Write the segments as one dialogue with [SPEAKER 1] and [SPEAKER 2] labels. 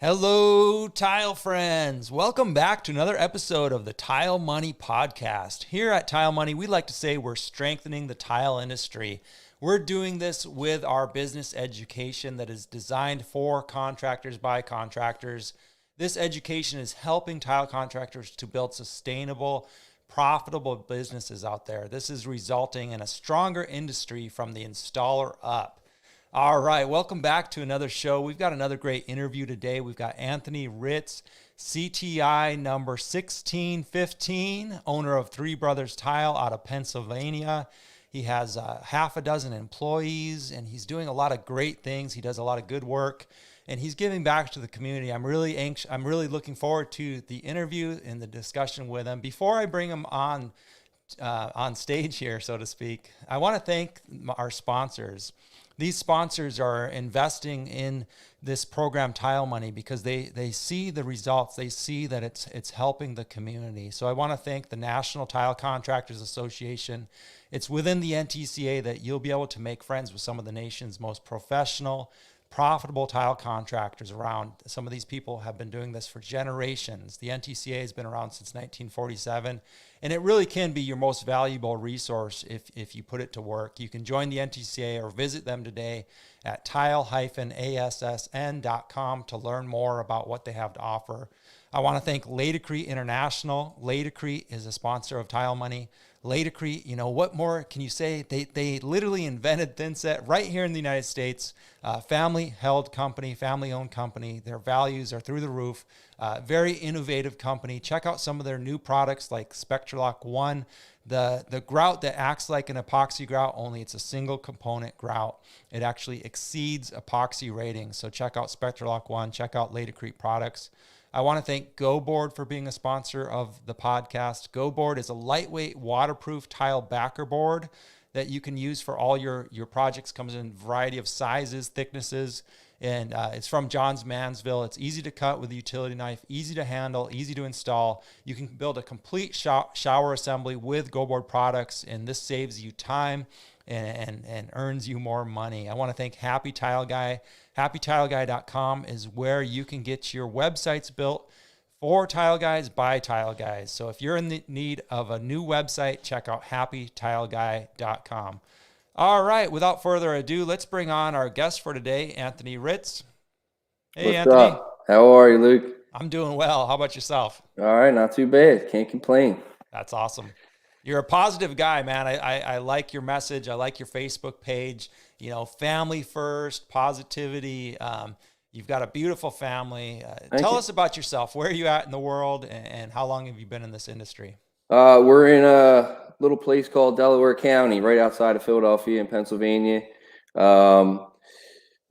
[SPEAKER 1] Hello, tile friends. Welcome back to another episode of the Tile Money Podcast. Here at Tile Money, we like to say we're strengthening the tile industry. We're doing this with our business education that is designed for contractors by contractors. This education is helping tile contractors to build sustainable, profitable businesses out there. This is resulting in a stronger industry from the installer up. All right, welcome back to another show. We've got another great interview today. We've got Anthony Ritz, CTI number 1615, owner of Three Brothers Tile out of Pennsylvania. He has half a dozen employees, and he's doing a lot of great things. He does a lot of good work, and he's giving back to the community. I'm really looking forward to the interview and the discussion with him. Before I bring him on stage here, so to speak, I want to thank our sponsors. These sponsors are investing in this program Tile Money because they see the results. They see that it's helping the community. So I want to thank the National Tile Contractors Association. It's within the NTCA that you'll be able to make friends with some of the nation's most professional, profitable tile contractors around. Some of these people have been doing this for generations. The NTCA has been around since 1947, and it really can be your most valuable resource if you put it to work. You can join the NTCA or visit them today at tile-assn.com to learn more about what they have to offer. I want to thank Laticrete International. Laticrete is a sponsor of Tile Money. Laticrete, what more can you say? They literally invented thinset right here in the United States. Family-held company, family-owned company. Their values are through the roof. Very innovative company. Check out some of their new products like Spectralock 1, the grout that acts like an epoxy grout, only it's a single component grout. It actually exceeds epoxy ratings. So check out Spectralock 1. Check out Laticrete products. I want to thank GoBoard for being a sponsor of the podcast. GoBoard is a lightweight, waterproof tile backer board that you can use for all your projects. Comes in a variety of sizes, thicknesses, and it's from Johns Mansville. It's easy to cut with a utility knife, easy to handle, easy to install. You can build a complete shower assembly with GoBoard products, and this saves you time and earns you more money. I want to thank Happy Tile Guy. HappyTileGuy.com is where you can get your websites built for tile guys by tile guys. So if you're in the need of a new website, check out HappyTileGuy.com. All right, without further ado, let's bring on our guest for today, Anthony Ritz. Hey,
[SPEAKER 2] What's
[SPEAKER 1] Anthony.
[SPEAKER 2] up? How are you, Luke?
[SPEAKER 1] I'm doing well. How about yourself?
[SPEAKER 2] All right, not too bad. Can't complain.
[SPEAKER 1] That's awesome. You're a positive guy, man. I like your message. I like your Facebook page. Family first, positivity. You've got a beautiful family. Tell us about yourself. Where are you at in the world, and how long have you been in this industry?
[SPEAKER 2] We're in a little place called Delaware County, right outside of Philadelphia in Pennsylvania. Been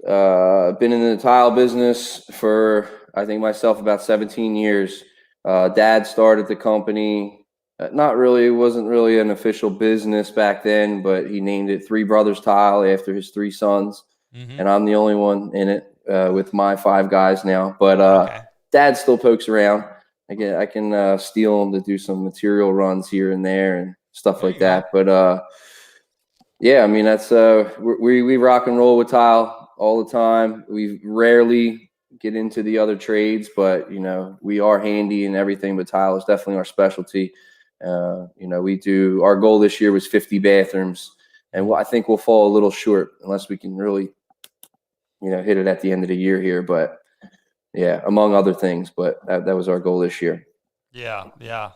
[SPEAKER 2] in the tile business for, I think myself, about 17 years. Dad started the company. It wasn't really an official business back then, but he named it Three Brothers Tile after his three sons. Mm-hmm. And I'm the only one in it with my five guys now. But okay. Dad still pokes around. I can steal him to do some material runs here and there and stuff like that. But yeah, I mean, that's we rock and roll with tile all the time. We rarely get into the other trades, but we are handy in everything. But tile is definitely our specialty. Our goal this year was 50 bathrooms, and I think we'll fall a little short unless we can really, hit it at the end of the year here. But yeah, among other things, but that was our goal this year.
[SPEAKER 1] Yeah.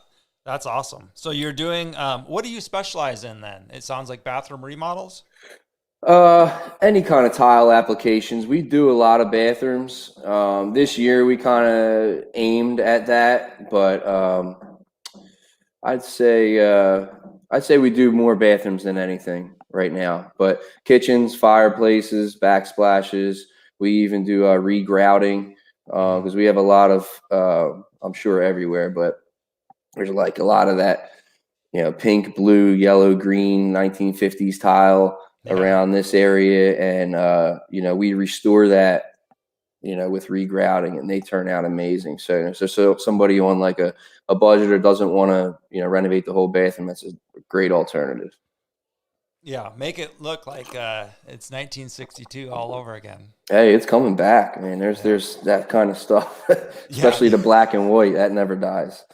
[SPEAKER 1] That's awesome. So you're doing, what do you specialize in then? It sounds like bathroom remodels.
[SPEAKER 2] Any kind of tile applications. We do a lot of bathrooms. This year we kind of aimed at that, but, I'd say we do more bathrooms than anything right now, but kitchens, fireplaces, backsplashes. We even do regrouting because we have a lot of, I'm sure everywhere, but there's like a lot of that, pink, blue, yellow, green, 1950s tile around this area. And, we restore that, with regrouting, and they turn out amazing. So somebody on like a budget or doesn't want to, renovate the whole bathroom, that's a great alternative.
[SPEAKER 1] Yeah, make it look like it's 1962 all over again.
[SPEAKER 2] Hey, it's coming back, man.
[SPEAKER 1] Yeah.
[SPEAKER 2] There's that kind of stuff,
[SPEAKER 1] Yeah,
[SPEAKER 2] especially the black and white. That never dies.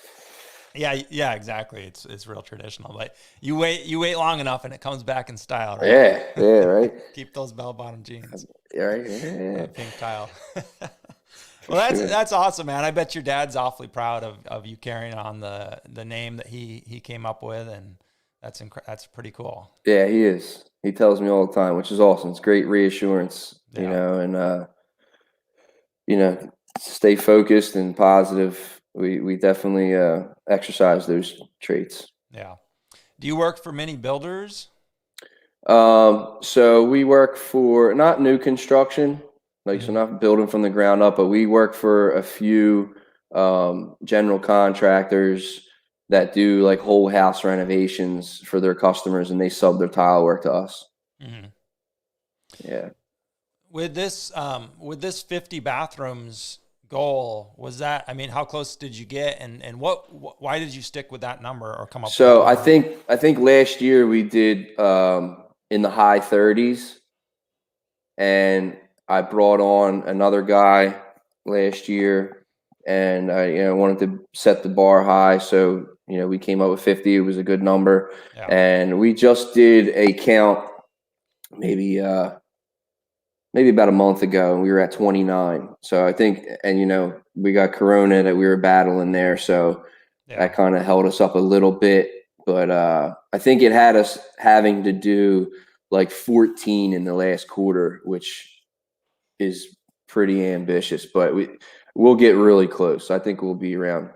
[SPEAKER 1] yeah, exactly. It's real traditional, but you wait long enough and it comes back in style, right?
[SPEAKER 2] Yeah, right.
[SPEAKER 1] Keep those bell-bottom jeans,
[SPEAKER 2] Yeah, right. Yeah,
[SPEAKER 1] pink tile.
[SPEAKER 2] for
[SPEAKER 1] Well, that's
[SPEAKER 2] sure.
[SPEAKER 1] that's awesome, man. I bet your dad's awfully proud of you carrying on the name that he came up with, and that's pretty cool.
[SPEAKER 2] Yeah, he is. He tells me all the time, which is awesome. It's great reassurance,
[SPEAKER 1] Yeah,
[SPEAKER 2] and you know, stay focused and positive. We definitely exercise those traits.
[SPEAKER 1] yeah. Do you work for many builders?
[SPEAKER 2] So we work for not new construction, like so
[SPEAKER 1] Mhm.
[SPEAKER 2] not building from the ground up, but we work for a few general contractors that do like whole house renovations for their customers, and they sub their tile work to us.
[SPEAKER 1] Mhm.
[SPEAKER 2] Yeah.
[SPEAKER 1] With this 50 bathrooms goal, was that, I mean, how close did you get, and why did you stick with that number or come up with
[SPEAKER 2] So
[SPEAKER 1] that number?
[SPEAKER 2] I think last year we did in the high 30s, and I brought on another guy last year, and I wanted to set the bar high. So we came up with 50. It was a good number,
[SPEAKER 1] Yeah.
[SPEAKER 2] and we just did a count maybe maybe about a month ago, and we were at 29. So I think, and we got Corona that we were battling there, so
[SPEAKER 1] Yeah.
[SPEAKER 2] that kind of held us up a little bit. But I think it had us having to do like 14 in the last quarter, which is pretty ambitious, but we'll get really close. I think we'll be around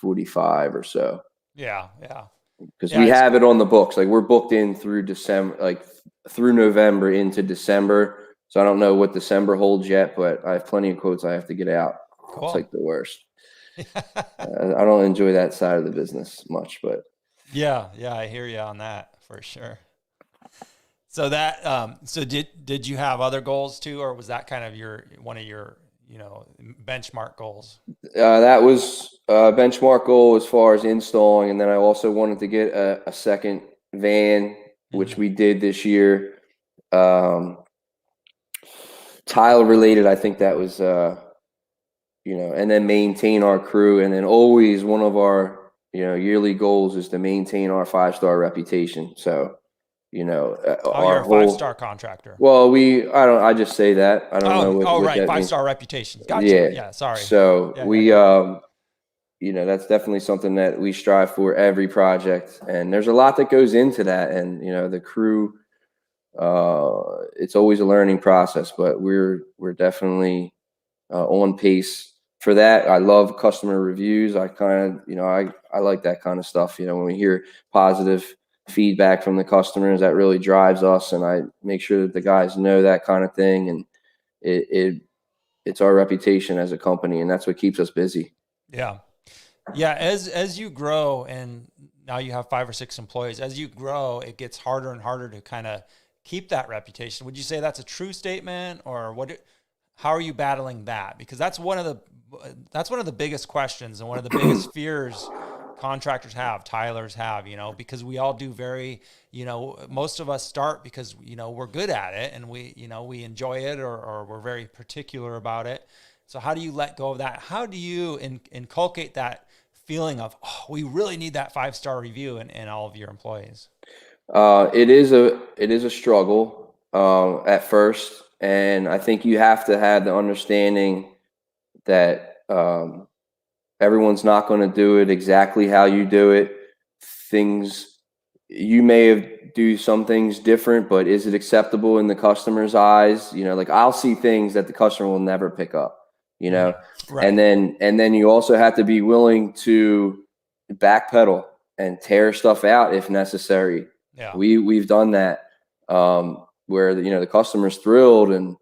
[SPEAKER 2] 45 or so,
[SPEAKER 1] Yeah. Yeah.
[SPEAKER 2] because
[SPEAKER 1] Yeah.
[SPEAKER 2] we
[SPEAKER 1] It's
[SPEAKER 2] have it on the books. Like we're booked in through December, like through November into December. So I don't know what December holds yet, but I have plenty of quotes I have to get out. It's
[SPEAKER 1] cool.
[SPEAKER 2] like the worst. I don't enjoy that side of the business much, but
[SPEAKER 1] Yeah. Yeah. I hear you on that for sure. So did you have other goals too, or was that kind of one of your, benchmark goals?
[SPEAKER 2] that was a benchmark goal as far as installing. And then I also wanted to get a second van, which
[SPEAKER 1] Hmm.
[SPEAKER 2] we did this year. Um, Tile related, I think that was, and then maintain our crew. And then always one of our, yearly goals is to maintain our 5-star reputation. So,
[SPEAKER 1] Oh, you're
[SPEAKER 2] our
[SPEAKER 1] a 5-star
[SPEAKER 2] whole,
[SPEAKER 1] contractor.
[SPEAKER 2] well, I just say that. I don't know
[SPEAKER 1] Oh,
[SPEAKER 2] what
[SPEAKER 1] right.
[SPEAKER 2] that
[SPEAKER 1] Five
[SPEAKER 2] means.
[SPEAKER 1] star reputations. Gotcha.
[SPEAKER 2] Yeah.
[SPEAKER 1] Yeah. Sorry.
[SPEAKER 2] So
[SPEAKER 1] Yeah. Yeah.
[SPEAKER 2] we,
[SPEAKER 1] Yeah.
[SPEAKER 2] that's definitely something that we strive for every project. And there's a lot that goes into that. And, the crew, it's always a learning process, but we're definitely on pace for that. I love customer reviews. I kind of, I like that kind of stuff. When we hear positive feedback from the customers, that really drives us. And I make sure that the guys know that kind of thing. And it's our reputation as a company, and that's what keeps us busy.
[SPEAKER 1] Yeah. Yeah. As you grow, and now you have 5 or 6 employees, as you grow, it gets harder and harder to kind of keep that reputation. Would you say that's a true statement, or how are you battling that? Because that's one of the biggest questions and one of the biggest fears contractors have, tilers have, because we all do most of us start because, we're good at it, and we enjoy it, or we're very particular about it. So how do you let go of that? How do you inculcate that feeling of, oh, we really need that 5-star review in all of your employees?
[SPEAKER 2] It is a struggle at first, and I think you have to have the understanding that everyone's not going to do it exactly how you do it. Things you may have do some things different, but is it acceptable in the customer's eyes? Like I'll see things that the customer will never pick up. You
[SPEAKER 1] Hmm.
[SPEAKER 2] know, and
[SPEAKER 1] Right.
[SPEAKER 2] then you also have to be willing to backpedal and tear stuff out if necessary.
[SPEAKER 1] Yeah.
[SPEAKER 2] We've done that where the customer's thrilled, and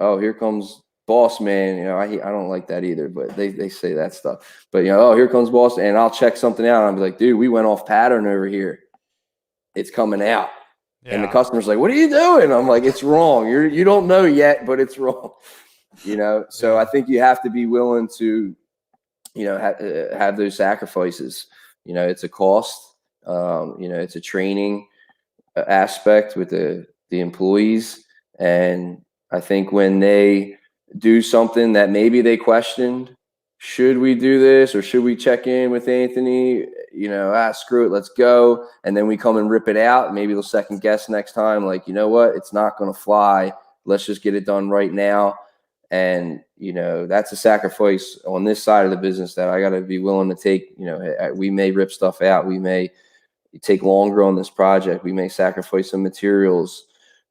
[SPEAKER 2] oh, here comes boss man. I don't like that either, but they say that stuff. But oh, here comes boss, and I'll check something out. And I'll be like, dude, we went off pattern over here. It's coming out. And the
[SPEAKER 1] Yeah.
[SPEAKER 2] customer's like, what are you doing? I'm like, it's wrong. You don't know yet, but it's wrong. So I
[SPEAKER 1] Yeah.
[SPEAKER 2] think you have to be willing to, have those sacrifices. It's a cost. It's a training. aspect with the employees. And I think when they do something that maybe they questioned, should we do this or should we check in with Anthony? Screw it, let's go. And then we come and rip it out. Maybe they'll second guess next time. Like, you know what? It's not going to fly. Let's just get it done right now. And, that's a sacrifice on this side of the business that I got to be willing to take. We may rip stuff out. We may take longer on this project. We may sacrifice some materials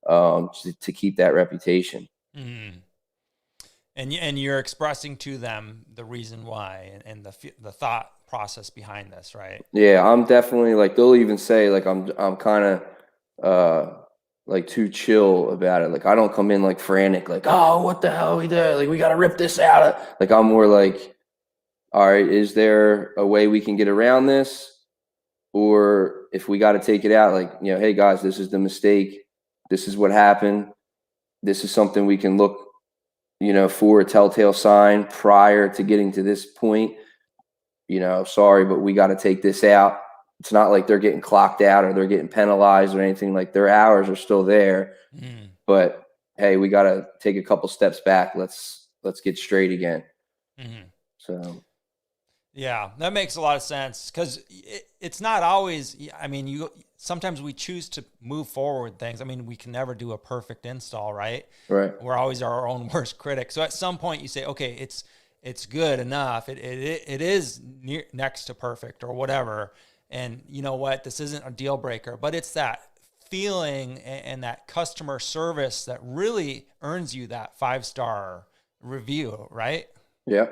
[SPEAKER 2] to keep that reputation.
[SPEAKER 1] Mm. And you're expressing to them the reason why and the thought process behind this, right?
[SPEAKER 2] Yeah, I'm definitely like, they'll even say like I'm kind of like too chill about it. Like I don't come in like frantic, like, oh, what the hell we did? Like we got to rip this out. Like I'm more like, all right, is there a way we can get around this? Or if we got to take it out, like, hey guys, this is the mistake. This is what happened. This is something we can look, for a telltale sign prior to getting to this point. Sorry, but we got to take this out. It's not like they're getting clocked out or they're getting penalized or anything. Like their hours are still there. Mm. But hey, we got to take a couple steps back. Let's get straight again. Mm-hmm. So.
[SPEAKER 1] Yeah, that makes a lot of sense because it's not always, sometimes we choose to move forward things. we can never do a perfect install, right?
[SPEAKER 2] Right.
[SPEAKER 1] We're always our own worst critic. So at some point you say, okay, it's good enough. It is next to perfect or whatever. And you know what? This isn't a deal breaker, but it's that feeling and that customer service that really earns you that 5-star review, right?
[SPEAKER 2] Yeah,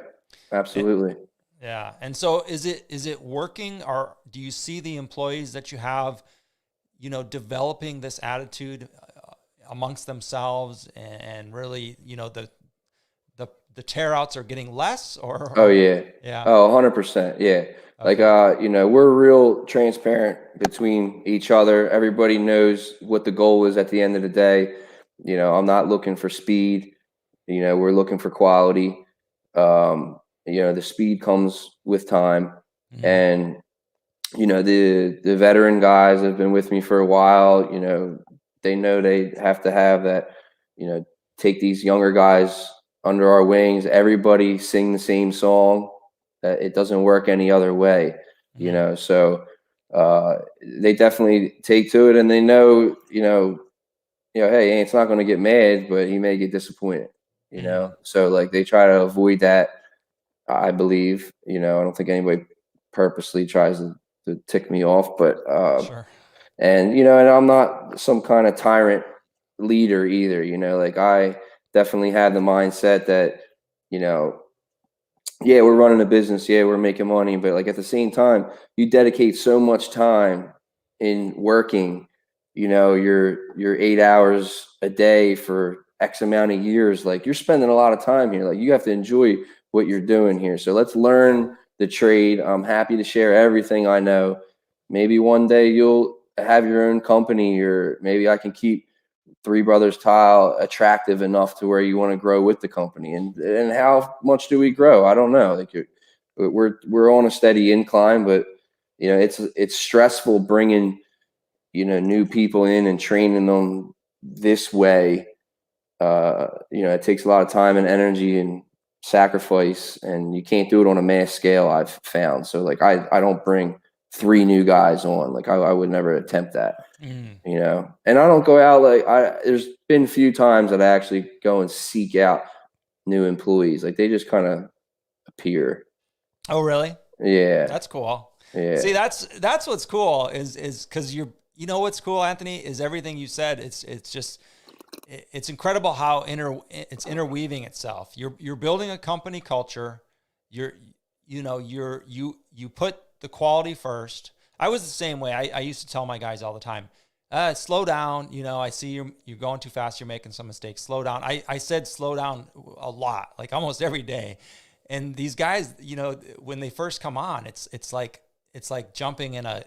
[SPEAKER 2] absolutely.
[SPEAKER 1] Yeah. And so is it working, or do you see the employees that you have, developing this attitude amongst themselves and really, the tear outs are getting less or?
[SPEAKER 2] Oh yeah.
[SPEAKER 1] Yeah.
[SPEAKER 2] Oh, 100%. Yeah. Okay. Like, we're real transparent between each other. Everybody knows what the goal is at the end of the day. I'm not looking for speed. We're looking for quality. The speed comes with time. Mm-hmm. And, the veteran guys have been with me for a while. They know they have to have that, take these younger guys under our wings. Everybody sing the same song. It doesn't work any other way, mm-hmm. So they definitely take to it, and they know, hey, it's not going to get mad, but he may get disappointed, mm-hmm. So like they try to avoid that. I believe, I don't think anybody purposely tries to tick me off, but,
[SPEAKER 1] sure.
[SPEAKER 2] And, and I'm not some kind of tyrant leader either, like I definitely had the mindset that, yeah, we're running a business. Yeah, we're making money. But like at the same time, you dedicate so much time in working, your 8 hours a day for X amount of years. Like you're spending a lot of time here. Like you have to enjoy what you're doing here. So let's learn the trade. I'm happy to share everything I know. Maybe one day you'll have your own company, or maybe I can keep Three Brothers Tile attractive enough to where you want to grow with the company. And how much do we grow? I don't know. Like we're on a steady incline, but it's stressful bringing new people in and training them this way. It takes a lot of time and energy and sacrifice, and you can't do it on a mass scale, I've found. So like I don't bring 3 new guys on. Like I would never attempt that. Mm. And I don't go out there's been a few times that I actually go and seek out new employees. Like they just kind of appear.
[SPEAKER 1] Oh, really?
[SPEAKER 2] Yeah.
[SPEAKER 1] That's cool.
[SPEAKER 2] Yeah.
[SPEAKER 1] See, that's what's cool is because what's cool, Anthony, is everything you said. It's incredible how it's interweaving itself. You're building a company culture. You put the quality first. I was the same way. I used to tell my guys all the time, slow down. I see you're going too fast. You're making some mistakes. Slow down. I said slow down a lot, like almost every day. And these guys, when they first come on, it's like jumping in a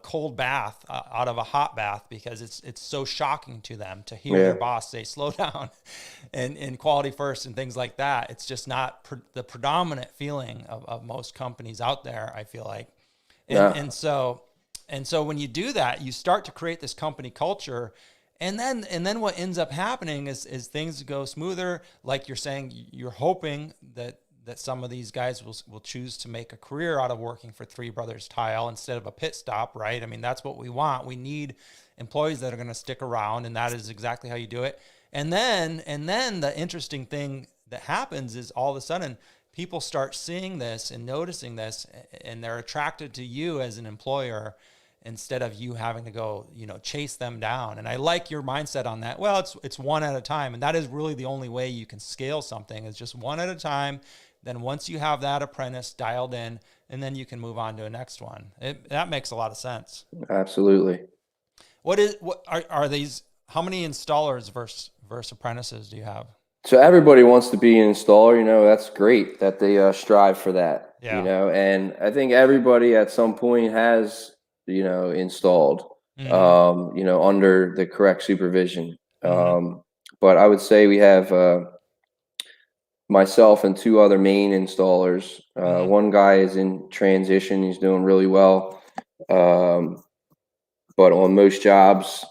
[SPEAKER 1] cold bath out of a hot bath, because it's so shocking to them to hear their boss say slow down and quality first and things like that. It's just not the predominant feeling of most companies out there, I feel like. And so And so when you do that, you start to create this company culture. And then what ends up happening is things go smoother. Like you're saying, you're hoping that some of these guys will choose to make a career out of working for Three Brothers Tile instead of a pit stop, right? I mean, that's what we want. We need employees that are going to stick around, and that is exactly how you do it. And then the interesting thing that happens is all of a sudden people start seeing this and noticing this, and they're attracted to you as an employer instead of you having to go, chase them down. And I like your mindset on that. Well, it's one at a time. And that is really the only way you can scale something, is just one at a time. Then once you have that apprentice dialed in, and then you can move on to a next one. That makes a lot of sense.
[SPEAKER 2] Absolutely.
[SPEAKER 1] What are these? How many installers versus apprentices do you have?
[SPEAKER 2] So everybody wants to be an installer. That's great that they strive for that.
[SPEAKER 1] Yeah.
[SPEAKER 2] And I think everybody at some point has installed, under the correct supervision. But I would say we have myself and two other main installers. One guy is in transition. He's doing really well. But on most jobs,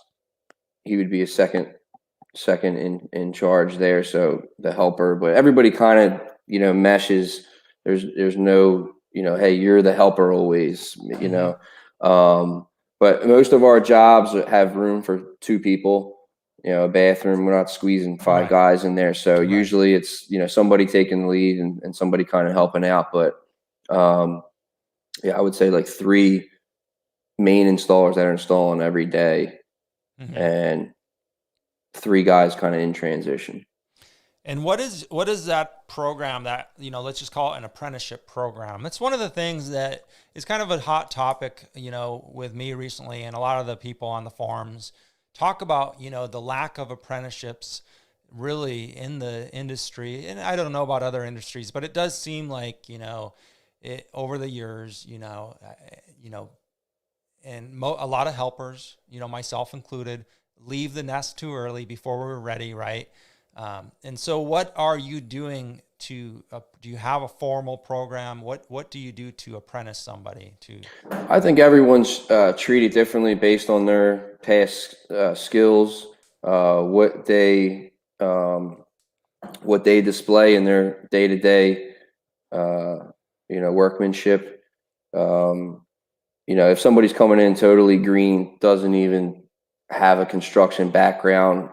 [SPEAKER 2] he would be a second in charge there. So the helper, but everybody kind of, meshes. There's no, hey, you're the helper always, but most of our jobs have room for two people. A bathroom, we're not squeezing five guys in there. So usually it's, somebody taking the lead and somebody kind of helping out. But I would say like three main installers that are installing every day, and three guys kind of in transition.
[SPEAKER 1] And what is that program that, let's just call it an apprenticeship program? It's one of the things that is kind of a hot topic, with me recently, and a lot of the people on the forums talk about, the lack of apprenticeships really in the industry. And I don't know about other industries, but it does seem like, over the years, and a lot of helpers, myself included, leave the nest too early before we're ready, right? And so what are you doing do you have a formal program? What do you do to apprentice somebody to?
[SPEAKER 2] I think everyone's treated differently based on their past skills, what they display in their day-to-day, workmanship. If somebody's coming in totally green, doesn't even have a construction background,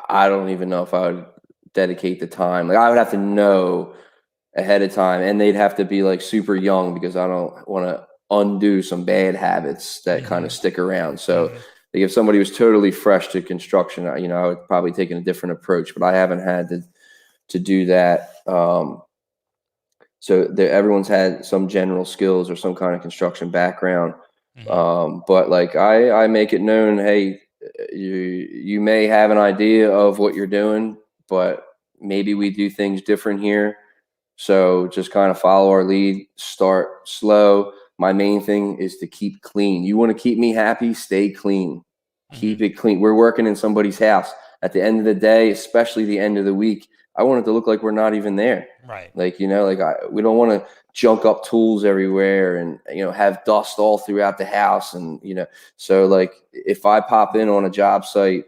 [SPEAKER 2] I don't even know if I would dedicate the time. Like, I would have to know ahead of time, and they'd have to be like super young, because I don't want to undo some bad habits that kind of stick around. So like, if somebody was totally fresh to construction, I would probably take a different approach, but I haven't had to do that. So everyone's had some general skills or some kind of construction background. But like I make it known, hey, you may have an idea of what you're doing, but maybe we do things different here. So just kind of follow our lead, start slow. My main thing is to keep clean. You want to keep me happy, stay clean. Keep it clean. We're working in somebody's house. At the end of the day, especially the end of the week, I want it to look like we're not even there.
[SPEAKER 1] Right.
[SPEAKER 2] Like, we don't want to junk up tools everywhere and, have dust all throughout the house. And, so like if I pop in on a job site,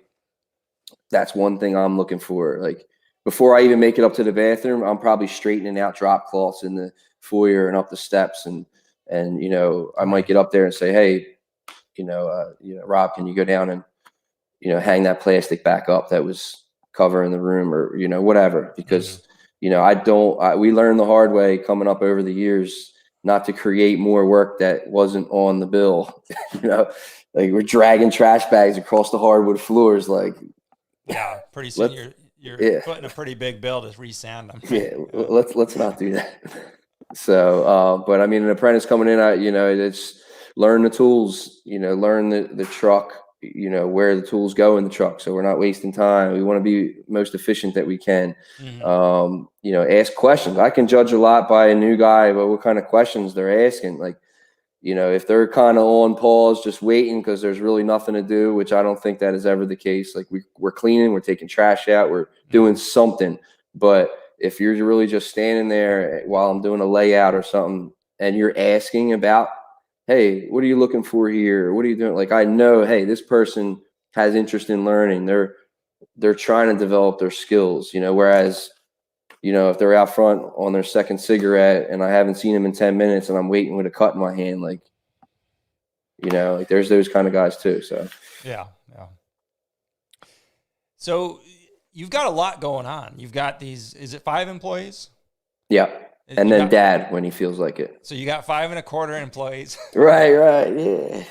[SPEAKER 2] that's one thing I'm looking for. Like, before I even make it up to the bathroom, I'm probably straightening out drop cloths in the foyer and up the steps. And I might get up there and say, hey, Rob, can you go down and, hang that plastic back up that was covering the room, or, whatever, because, we learned the hard way coming up over the years not to create more work that wasn't on the bill. Like, we're dragging trash bags across the hardwood floors. Like,
[SPEAKER 1] yeah, pretty soon you're putting a pretty big bill to resand them.
[SPEAKER 2] Yeah, let's not do that. So, but I mean, an apprentice coming in, it's learn the tools, learn the truck, where the tools go in the truck. So we're not wasting time. We want to be most efficient that we can. Ask questions. I can judge a lot by a new guy, but what kind of questions they're asking. Like, if they're kind of on pause, just waiting because there's really nothing to do, which I don't think that is ever the case. Like, we're cleaning, we're taking trash out, we're doing something. But if you're really just standing there while I'm doing a layout or something, and you're asking about hey, what are you looking for here? What are you doing? Like, I know, hey, this person has interest in learning. They're trying to develop their skills, whereas, if they're out front on their second cigarette and I haven't seen them in 10 minutes and I'm waiting with a cut in my hand, like, like there's those kind of guys too. So,
[SPEAKER 1] Yeah. So you've got a lot going on. You've got is it 5 employees?
[SPEAKER 2] yeah. And then dad when he feels like it.
[SPEAKER 1] So you got 5 1/4 employees.
[SPEAKER 2] Right. Yeah.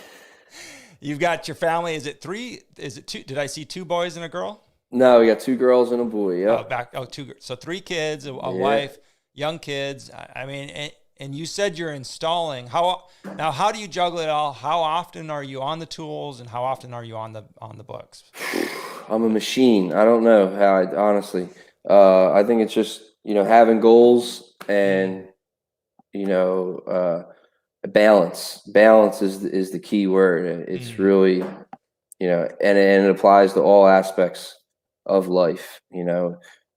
[SPEAKER 1] You've got your family. Is it 3? Is it 2? Did I see 2 boys and a girl?
[SPEAKER 2] No, we got 2 girls and a boy. Yeah.
[SPEAKER 1] 2. So 3 kids, a wife, young kids. I mean, and you said you're installing. How do you juggle it all? How often are you on the tools, and how often are you on the books?
[SPEAKER 2] I'm a machine. I don't know how. Honestly, I think it's just having goals and balance. Balance is the key word. It's really and it applies to all aspects of life.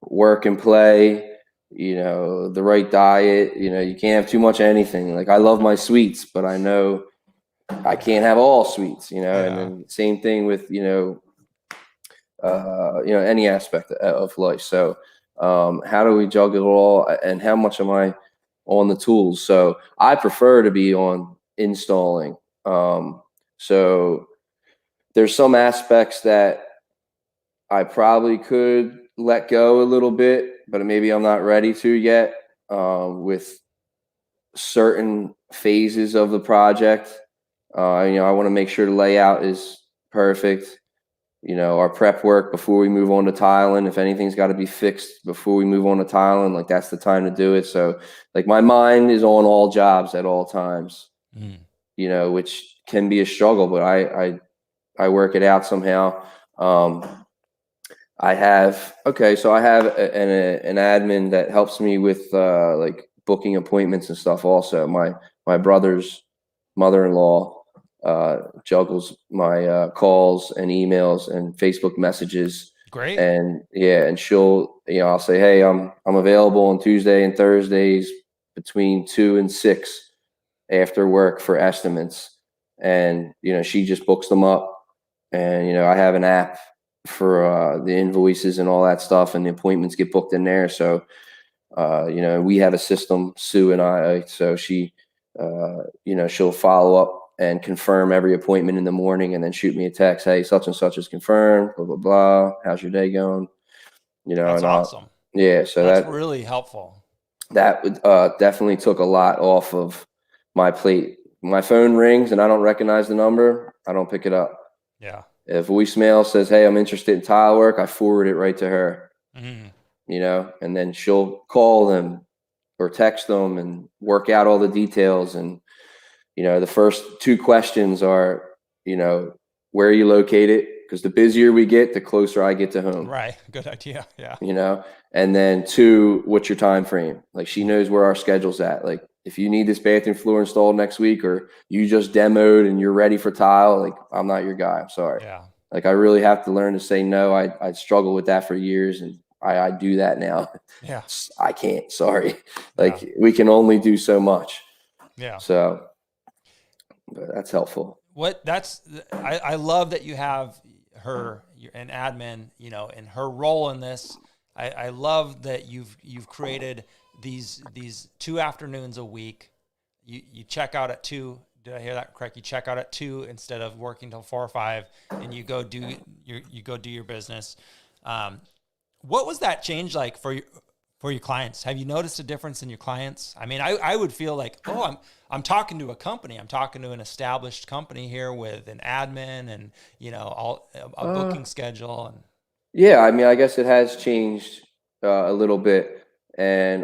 [SPEAKER 2] Work and play. The right diet. You can't have too much of anything. Like, I love my sweets, but I know I can't have all sweets. And then same thing with any aspect of life. So how do we juggle it all, and how much am I on the tools? So I prefer to be on installing. So there's some aspects that I probably could let go a little bit, but maybe I'm not ready to yet, with certain phases of the project. I want to make sure the layout is perfect. Our prep work before we move on to tiling, if anything's got to be fixed before we move on to tiling, like, that's the time to do it. So, like, my mind is on all jobs at all times, which can be a struggle, but I work it out somehow. I have an admin that helps me with like booking appointments and stuff. Also, my brother's mother-in-law juggles my calls and emails and Facebook messages.
[SPEAKER 1] Great.
[SPEAKER 2] And she'll, I'll say, hey, I'm available on Tuesday and Thursdays between 2 and 6 after work for estimates. And, she just books them up. And, I have an app for the invoices and all that stuff, and the appointments get booked in there. So, we have a system, Sue and I, so she, she'll follow up and confirm every appointment in the morning, and then shoot me a text. Hey, such and such is confirmed, blah, blah, blah. How's your day going?
[SPEAKER 1] That's awesome.
[SPEAKER 2] So
[SPEAKER 1] that's really helpful.
[SPEAKER 2] That definitely took a lot off of my plate. My phone rings and I don't recognize the number, I don't pick it up.
[SPEAKER 1] Yeah.
[SPEAKER 2] If voicemail says, hey, I'm interested in tile work, I forward it right to her. And then she'll call them or text them and work out all the details. And the first 2 questions are, where are you located? Because the busier we get, the closer I get to home.
[SPEAKER 1] Right. Good idea. Yeah.
[SPEAKER 2] And then 2, what's your time frame? Like, she knows where our schedule's at. Like, if you need this bathroom floor installed next week, or you just demoed and you're ready for tile, like, I'm not your guy. I'm sorry.
[SPEAKER 1] Yeah.
[SPEAKER 2] Like, I really have to learn to say no. I struggled with that for years, and I do that now.
[SPEAKER 1] Yeah.
[SPEAKER 2] I can't. Sorry. Like, we can only do so much.
[SPEAKER 1] Yeah.
[SPEAKER 2] So, but that's helpful.
[SPEAKER 1] I love that you have an admin, and her role in this. I love that you've created these 2 afternoons a week. You check out at 2. Did I hear that correct? You check out at 2 instead of working till 4 or 5, and you go do your business. What was that change like for your clients? Have you noticed a difference in your clients? I mean, I would feel like, I'm talking to a company. I'm talking to an established company here with an admin and, a booking schedule. And
[SPEAKER 2] yeah, I mean, I guess it has changed a little bit. And,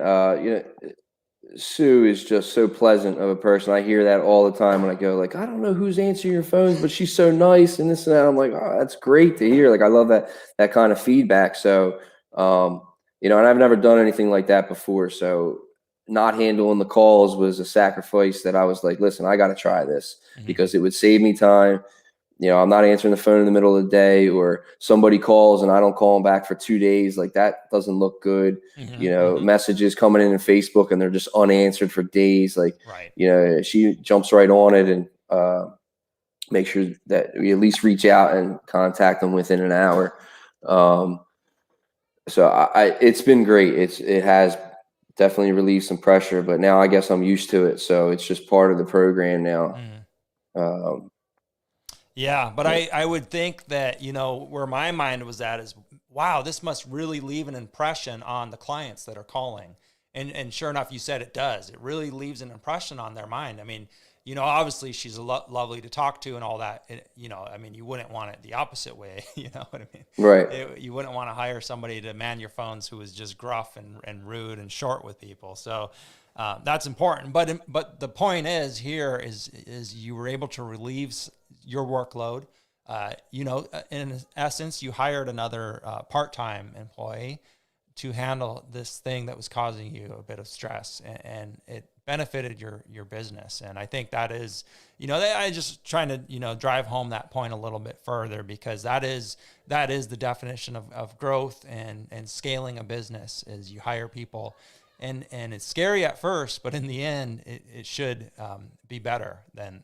[SPEAKER 2] Sue is just so pleasant of a person. I hear that all the time when I go, like, I don't know who's answering your phones, but she's so nice and this and that. I'm like, oh, that's great to hear. Like, I love that kind of feedback. So, and I've never done anything like that before. So not handling the calls was a sacrifice that I was like, listen, I got to try this because it would save me time. I'm not answering the phone in the middle of the day, or somebody calls and I don't call them back for 2 days. Like, that doesn't look good. Messages coming in Facebook and they're just unanswered for days. Like,
[SPEAKER 1] right.
[SPEAKER 2] She jumps right on it and make sure that we at least reach out and contact them within an hour. So it's been great. It has definitely relieved some pressure, but now I guess I'm used to it. So it's just part of the program now.
[SPEAKER 1] Yeah, but I would think that, where my mind was at is, wow, this must really leave an impression on the clients that are calling. And sure enough, you said it does. It really leaves an impression on their mind. I mean, obviously she's lovely to talk to and all that. I mean, you wouldn't want it the opposite way. You know what I mean?
[SPEAKER 2] Right.
[SPEAKER 1] You wouldn't want to hire somebody to man your phones who is just gruff and rude and short with people. So that's important. But the point is here is you were able to relieve your workload. In essence, you hired another part-time employee to handle this thing that was causing you a bit of stress, and it benefited your business. And I think that is, I just trying to, drive home that point a little bit further, because that is the definition of growth and scaling a business, is you hire people, and it's scary at first, but in the end, it should be better than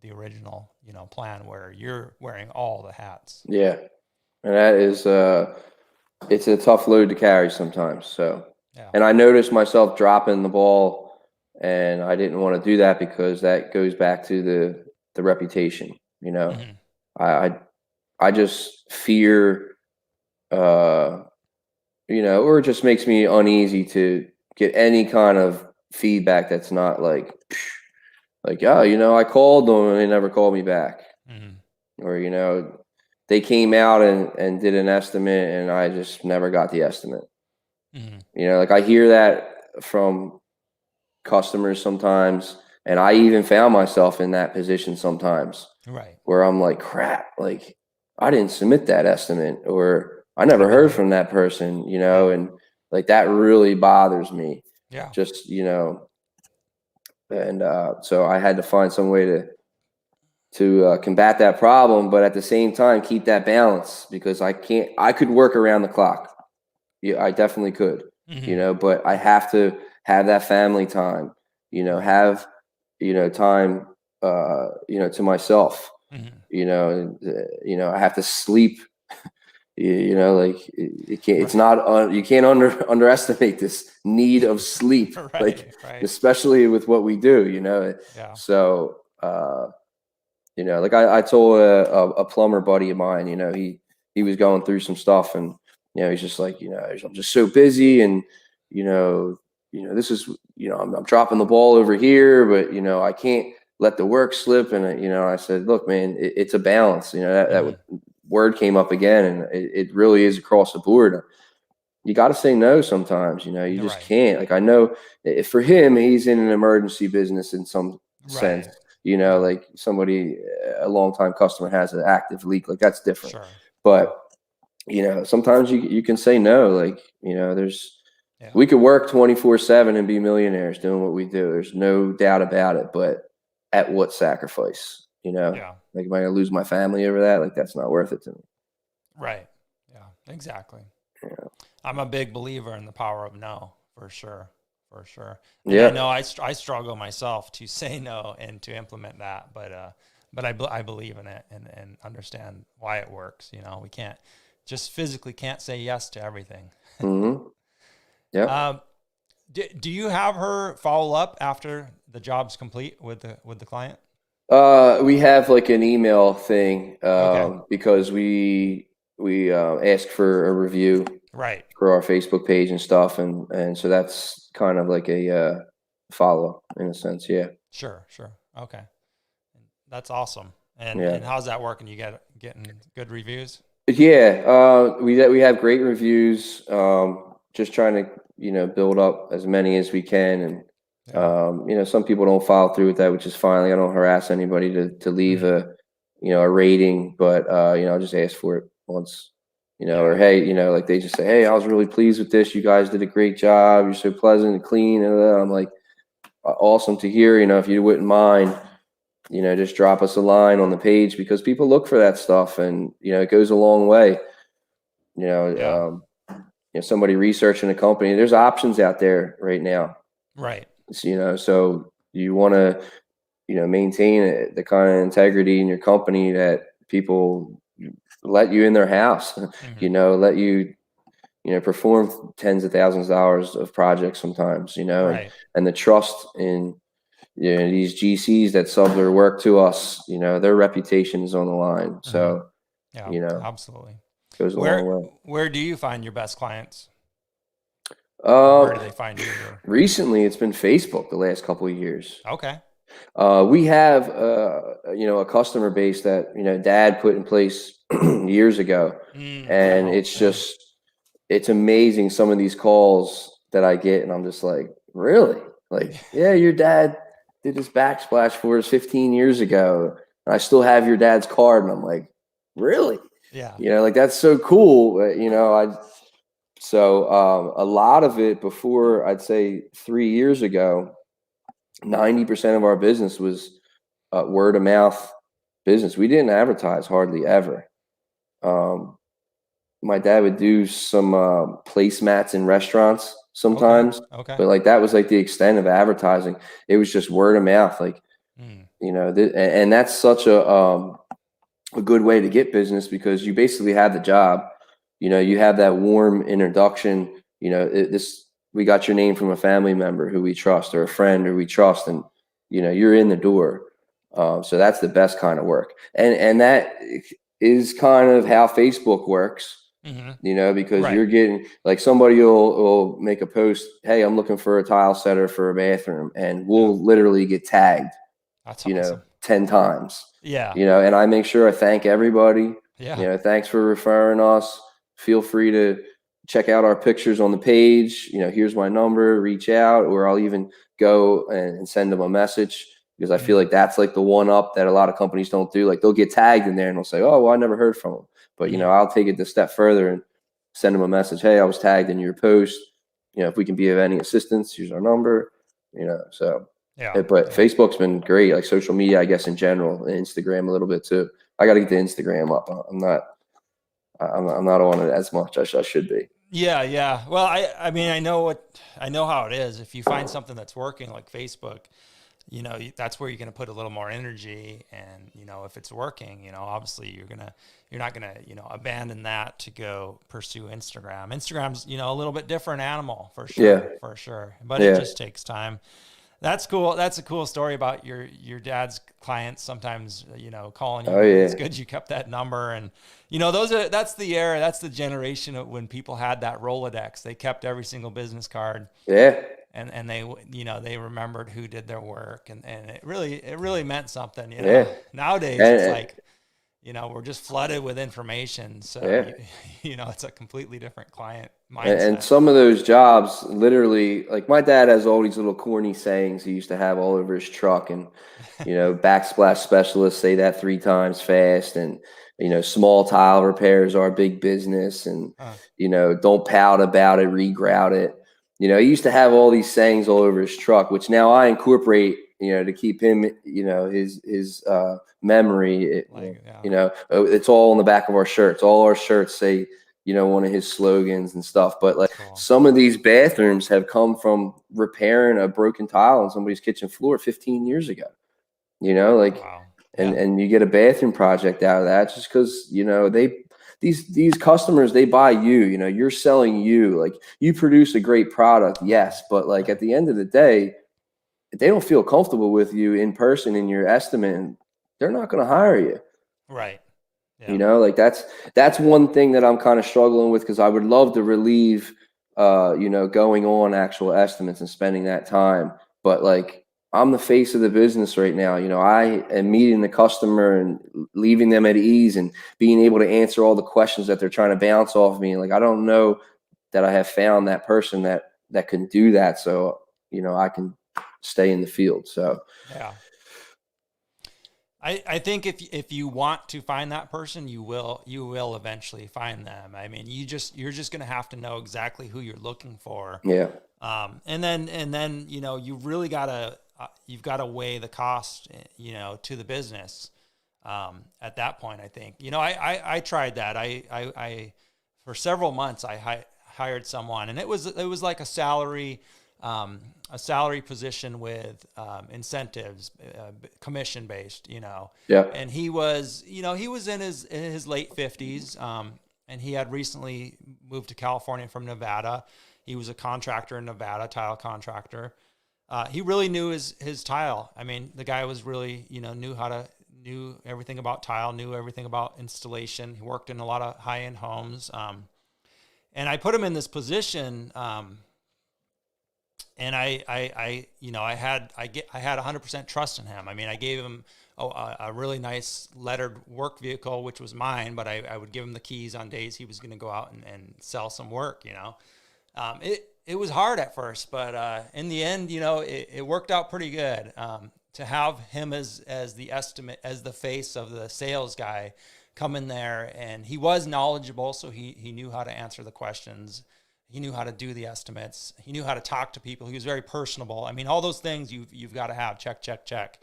[SPEAKER 1] the original, plan where you're wearing all the hats.
[SPEAKER 2] Yeah. And that is, it's a tough load to carry sometimes. So,
[SPEAKER 1] yeah.
[SPEAKER 2] And I noticed myself dropping the ball, and I didn't want to do that because that goes back to the reputation, I just fear, or it just makes me uneasy to get any kind of feedback that's not like, oh, I called them and they never called me back. Or, they came out and did an estimate and I just never got the estimate. Like, I hear that from customers sometimes, and I even found myself in that position sometimes,
[SPEAKER 1] right,
[SPEAKER 2] where I'm like, crap, like, I didn't submit that estimate, or I never heard from that person, and like, that really bothers me.
[SPEAKER 1] Yeah.
[SPEAKER 2] Just, and so I had to find some way to combat that problem, but at the same time keep that balance, because I could work around the clock. Yeah, I definitely could, but I have to have that family time, have, time, to myself, I have to sleep, like, it's not, you can't underestimate this need of sleep,
[SPEAKER 1] right.
[SPEAKER 2] Especially with what we do,
[SPEAKER 1] Yeah.
[SPEAKER 2] So, like I told a plumber buddy of mine, he was going through some stuff, and, he's just like, I'm just so busy, and, this is, I'm dropping the ball over here, but, I can't let the work slip. And, I said, look, man, it's a balance, that word came up again, and it really is across the board. You got to say no sometimes, you just can't. Like, I know if for him, he's in an emergency business in some sense. Like, somebody, a longtime customer has an active leak, like, that's different.
[SPEAKER 1] Sure.
[SPEAKER 2] But, sometimes you can say no, like, we could work 24/7 and be millionaires doing what we do. There's no doubt about it. But at what sacrifice, like, am I going to lose my family over that? Like, that's not worth it to me.
[SPEAKER 1] Right. Yeah, exactly.
[SPEAKER 2] Yeah.
[SPEAKER 1] I'm a big believer in the power of no, for sure. And
[SPEAKER 2] yeah.
[SPEAKER 1] I know I struggle myself to say no and to implement that, but I believe in it and understand why it works. We physically can't say yes to everything.
[SPEAKER 2] Yeah.
[SPEAKER 1] Do you have her follow up after the job's complete with the client?
[SPEAKER 2] We have like an email thing, because we ask for a review,
[SPEAKER 1] right,
[SPEAKER 2] for our Facebook page and stuff, and so that's kind of like a follow in a sense. Yeah.
[SPEAKER 1] Sure. Okay, that's awesome. And how's that working? You getting good reviews?
[SPEAKER 2] Yeah, we have great reviews. Just trying to build up as many as we can, and some people don't follow through with that, which is fine. Like, I don't harass anybody to leave a rating, but I'll just ask for it once, or hey, like, they just say, hey, I was really pleased with this. You guys did a great job. You're so pleasant and clean, and I'm like, awesome to hear. If you wouldn't mind, just drop us a line on the page, because people look for that stuff, and, it goes a long way.
[SPEAKER 1] Yeah.
[SPEAKER 2] Somebody researching a company, there's options out there right now.
[SPEAKER 1] Right.
[SPEAKER 2] So you want to, maintain the kind of integrity in your company that people let you in their house, let you, perform tens of thousands of dollars of projects sometimes,
[SPEAKER 1] Right.
[SPEAKER 2] and the trust in, these GCs that sub their work to us, their reputation is on the line. So,
[SPEAKER 1] Yeah, absolutely.
[SPEAKER 2] goes a long way.
[SPEAKER 1] Where do you find your best clients? Where do they find you?
[SPEAKER 2] Recently, it's been Facebook the last couple of years.
[SPEAKER 1] Okay.
[SPEAKER 2] We have, a customer base that, Dad put in place years ago. And it's amazing, some of these calls that I get, and I'm just like, really? Like, yeah, your dad did this backsplash for us 15 years ago. And I still have your dad's card. And I'm like, really?
[SPEAKER 1] Yeah.
[SPEAKER 2] Like, that's so cool. So a lot of it, before, I'd say 3 years ago, 90% of our business was word of mouth business. We didn't advertise hardly ever. My dad would do some placemats in restaurants sometimes,
[SPEAKER 1] Okay.
[SPEAKER 2] but like that was like the extent of advertising. It was just word of mouth, like and that's such a good way to get business, because you basically have the job. You have that warm introduction. We got your name from a family member who we trust, or a friend who we trust, and you're in the door. So that's the best kind of work, and that is kind of how Facebook works. Because you're getting, like, somebody will make a post, hey, I'm looking for a tile setter for a bathroom, and we'll literally get tagged,
[SPEAKER 1] That's awesome.
[SPEAKER 2] 10 times.
[SPEAKER 1] Yeah.
[SPEAKER 2] And I make sure I thank everybody.
[SPEAKER 1] Yeah.
[SPEAKER 2] Thanks for referring us. Feel free to check out our pictures on the page. Here's my number, reach out, or I'll even go and send them a message, because I feel like that's like the one up that a lot of companies don't do. Like, they'll get tagged in there and they'll say, oh, well, I never heard from them. But, I'll take it a step further and send them a message. Hey, I was tagged in your post. If we can be of any assistance, here's our number, so.
[SPEAKER 1] Yeah.
[SPEAKER 2] But Facebook's been great, like social media, I guess, in general, and Instagram a little bit too. I got to get the Instagram up. I'm not on it as much as I should be.
[SPEAKER 1] Yeah. Yeah. Well, I mean, I know how it is. If you find something that's working, like Facebook, that's where you're going to put a little more energy, and, if it's working, obviously you're not going to, abandon that to go pursue Instagram. Instagram's, a little bit different animal for sure, but it just takes time. That's cool. That's a cool story about your dad's clients sometimes, calling you. It's good you kept that number. And, that's the era, that's the generation of when people had that Rolodex. They kept every single business card.
[SPEAKER 2] Yeah.
[SPEAKER 1] And they, they remembered who did their work, and it really meant something, Nowadays it's like, we're just flooded with information. So, it's a completely different client mindset.
[SPEAKER 2] And some of those jobs, literally, like, my dad has all these little corny sayings he used to have all over his truck, and, backsplash specialists say that 3 times fast, and, small tile repairs are big business, and, don't pout about it, regrout it. He used to have all these sayings all over his truck, which now I incorporate, to keep him, his memory. It's all on the back of our shirts. All our shirts say, one of his slogans and stuff. But like, some of these bathrooms have come from repairing a broken tile on somebody's kitchen floor 15 years ago. And you get a bathroom project out of that just because, these customers, they buy you, you're selling you, like, you produce a great product. Yes. But like, at the end of the day, if they don't feel comfortable with you in person in your estimate, they're not going to hire you.
[SPEAKER 1] Right. Yeah.
[SPEAKER 2] Like, that's one thing that I'm kind of struggling with, because I would love to relieve, going on actual estimates and spending that time. But like, I'm the face of the business right now. I am meeting the customer and leaving them at ease and being able to answer all the questions that they're trying to bounce off me. Like, I don't know that I have found that person that can do that. So, I can stay in the field. So,
[SPEAKER 1] yeah. I think if you want to find that person, you will eventually find them. I mean, you're just going to have to know exactly who you're looking for.
[SPEAKER 2] Yeah.
[SPEAKER 1] And then, you really got to you've got to weigh the cost, to the business. At that point, I think, I tried that. I for several months, I hired someone, and it was like a salary position with incentives, commission based,
[SPEAKER 2] Yeah.
[SPEAKER 1] and he was in his late 50s. And he had recently moved to California from Nevada. He was a contractor in Nevada, tile contractor. He really knew his tile. I mean, the guy was really, knew everything about tile, knew everything about installation. He worked in a lot of high-end homes. And I put him in this position. And I had 100% trust in him. I mean, I gave him a really nice lettered work vehicle, which was mine, but I would give him the keys on days he was going to go out and sell some work, It was hard at first, but in the end, it worked out pretty good. To have him as the face of the sales guy come in there, and he was knowledgeable, so he knew how to answer the questions. He knew how to do the estimates. He knew how to talk to people. He was very personable. I mean, all those things you've got to have. Check.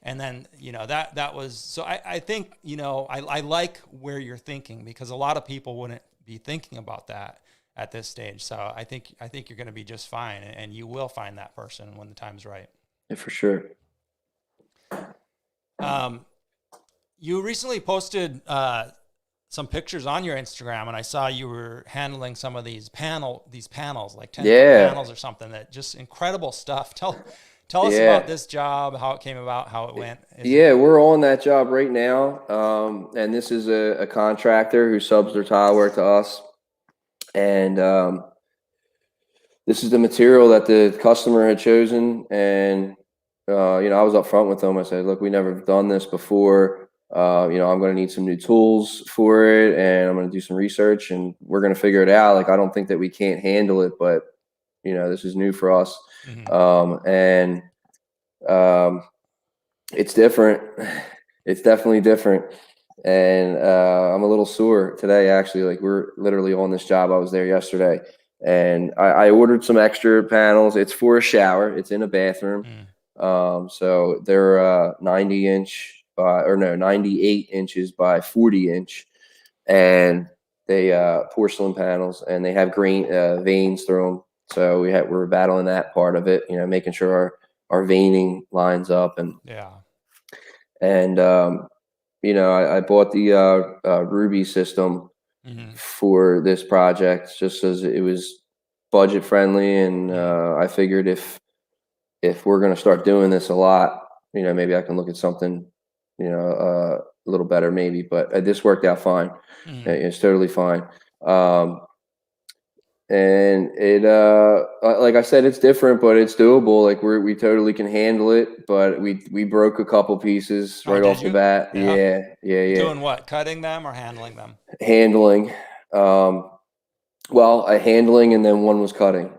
[SPEAKER 1] And then, that was, so I think, I like where you're thinking, because a lot of people wouldn't be thinking about that at this stage. So I think you're going to be just fine, and you will find that person when the time's right.
[SPEAKER 2] Yeah, for sure.
[SPEAKER 1] You recently posted some pictures on your Instagram, and I saw you were handling some of these panels, like 10 panels or something. That just incredible stuff. Tell us about this job, how it came about, how it went.
[SPEAKER 2] We're on that job right now. And this is a contractor who subs their tile work to us. And this is the material that the customer had chosen. And, I was upfront with them. I said, look, we never done this before. I'm going to need some new tools for it, and I'm going to do some research, and we're going to figure it out. Like, I don't think that we can't handle it, but this is new for us. Mm-hmm. It's different. It's definitely different. And I'm a little sore today, actually. Like, we're literally on this job. I was there yesterday, and I ordered some extra panels. It's for a shower. It's in a bathroom. So they're 98 inches by 40 inch, and they porcelain panels, and they have green veins through them. So we're battling that part of it, making sure our veining lines up, and I bought the Ruby system for this project just as it was budget friendly, and I figured if we're going to start doing this a lot, maybe I can look at something a little better maybe, but this worked out fine. It's totally fine. And it, like I said, it's different, but it's doable. Like, we totally can handle it, but we broke a couple pieces right off the bat. Yeah.
[SPEAKER 1] Doing what? Cutting them or handling them?
[SPEAKER 2] Handling. Handling, and then one was cutting.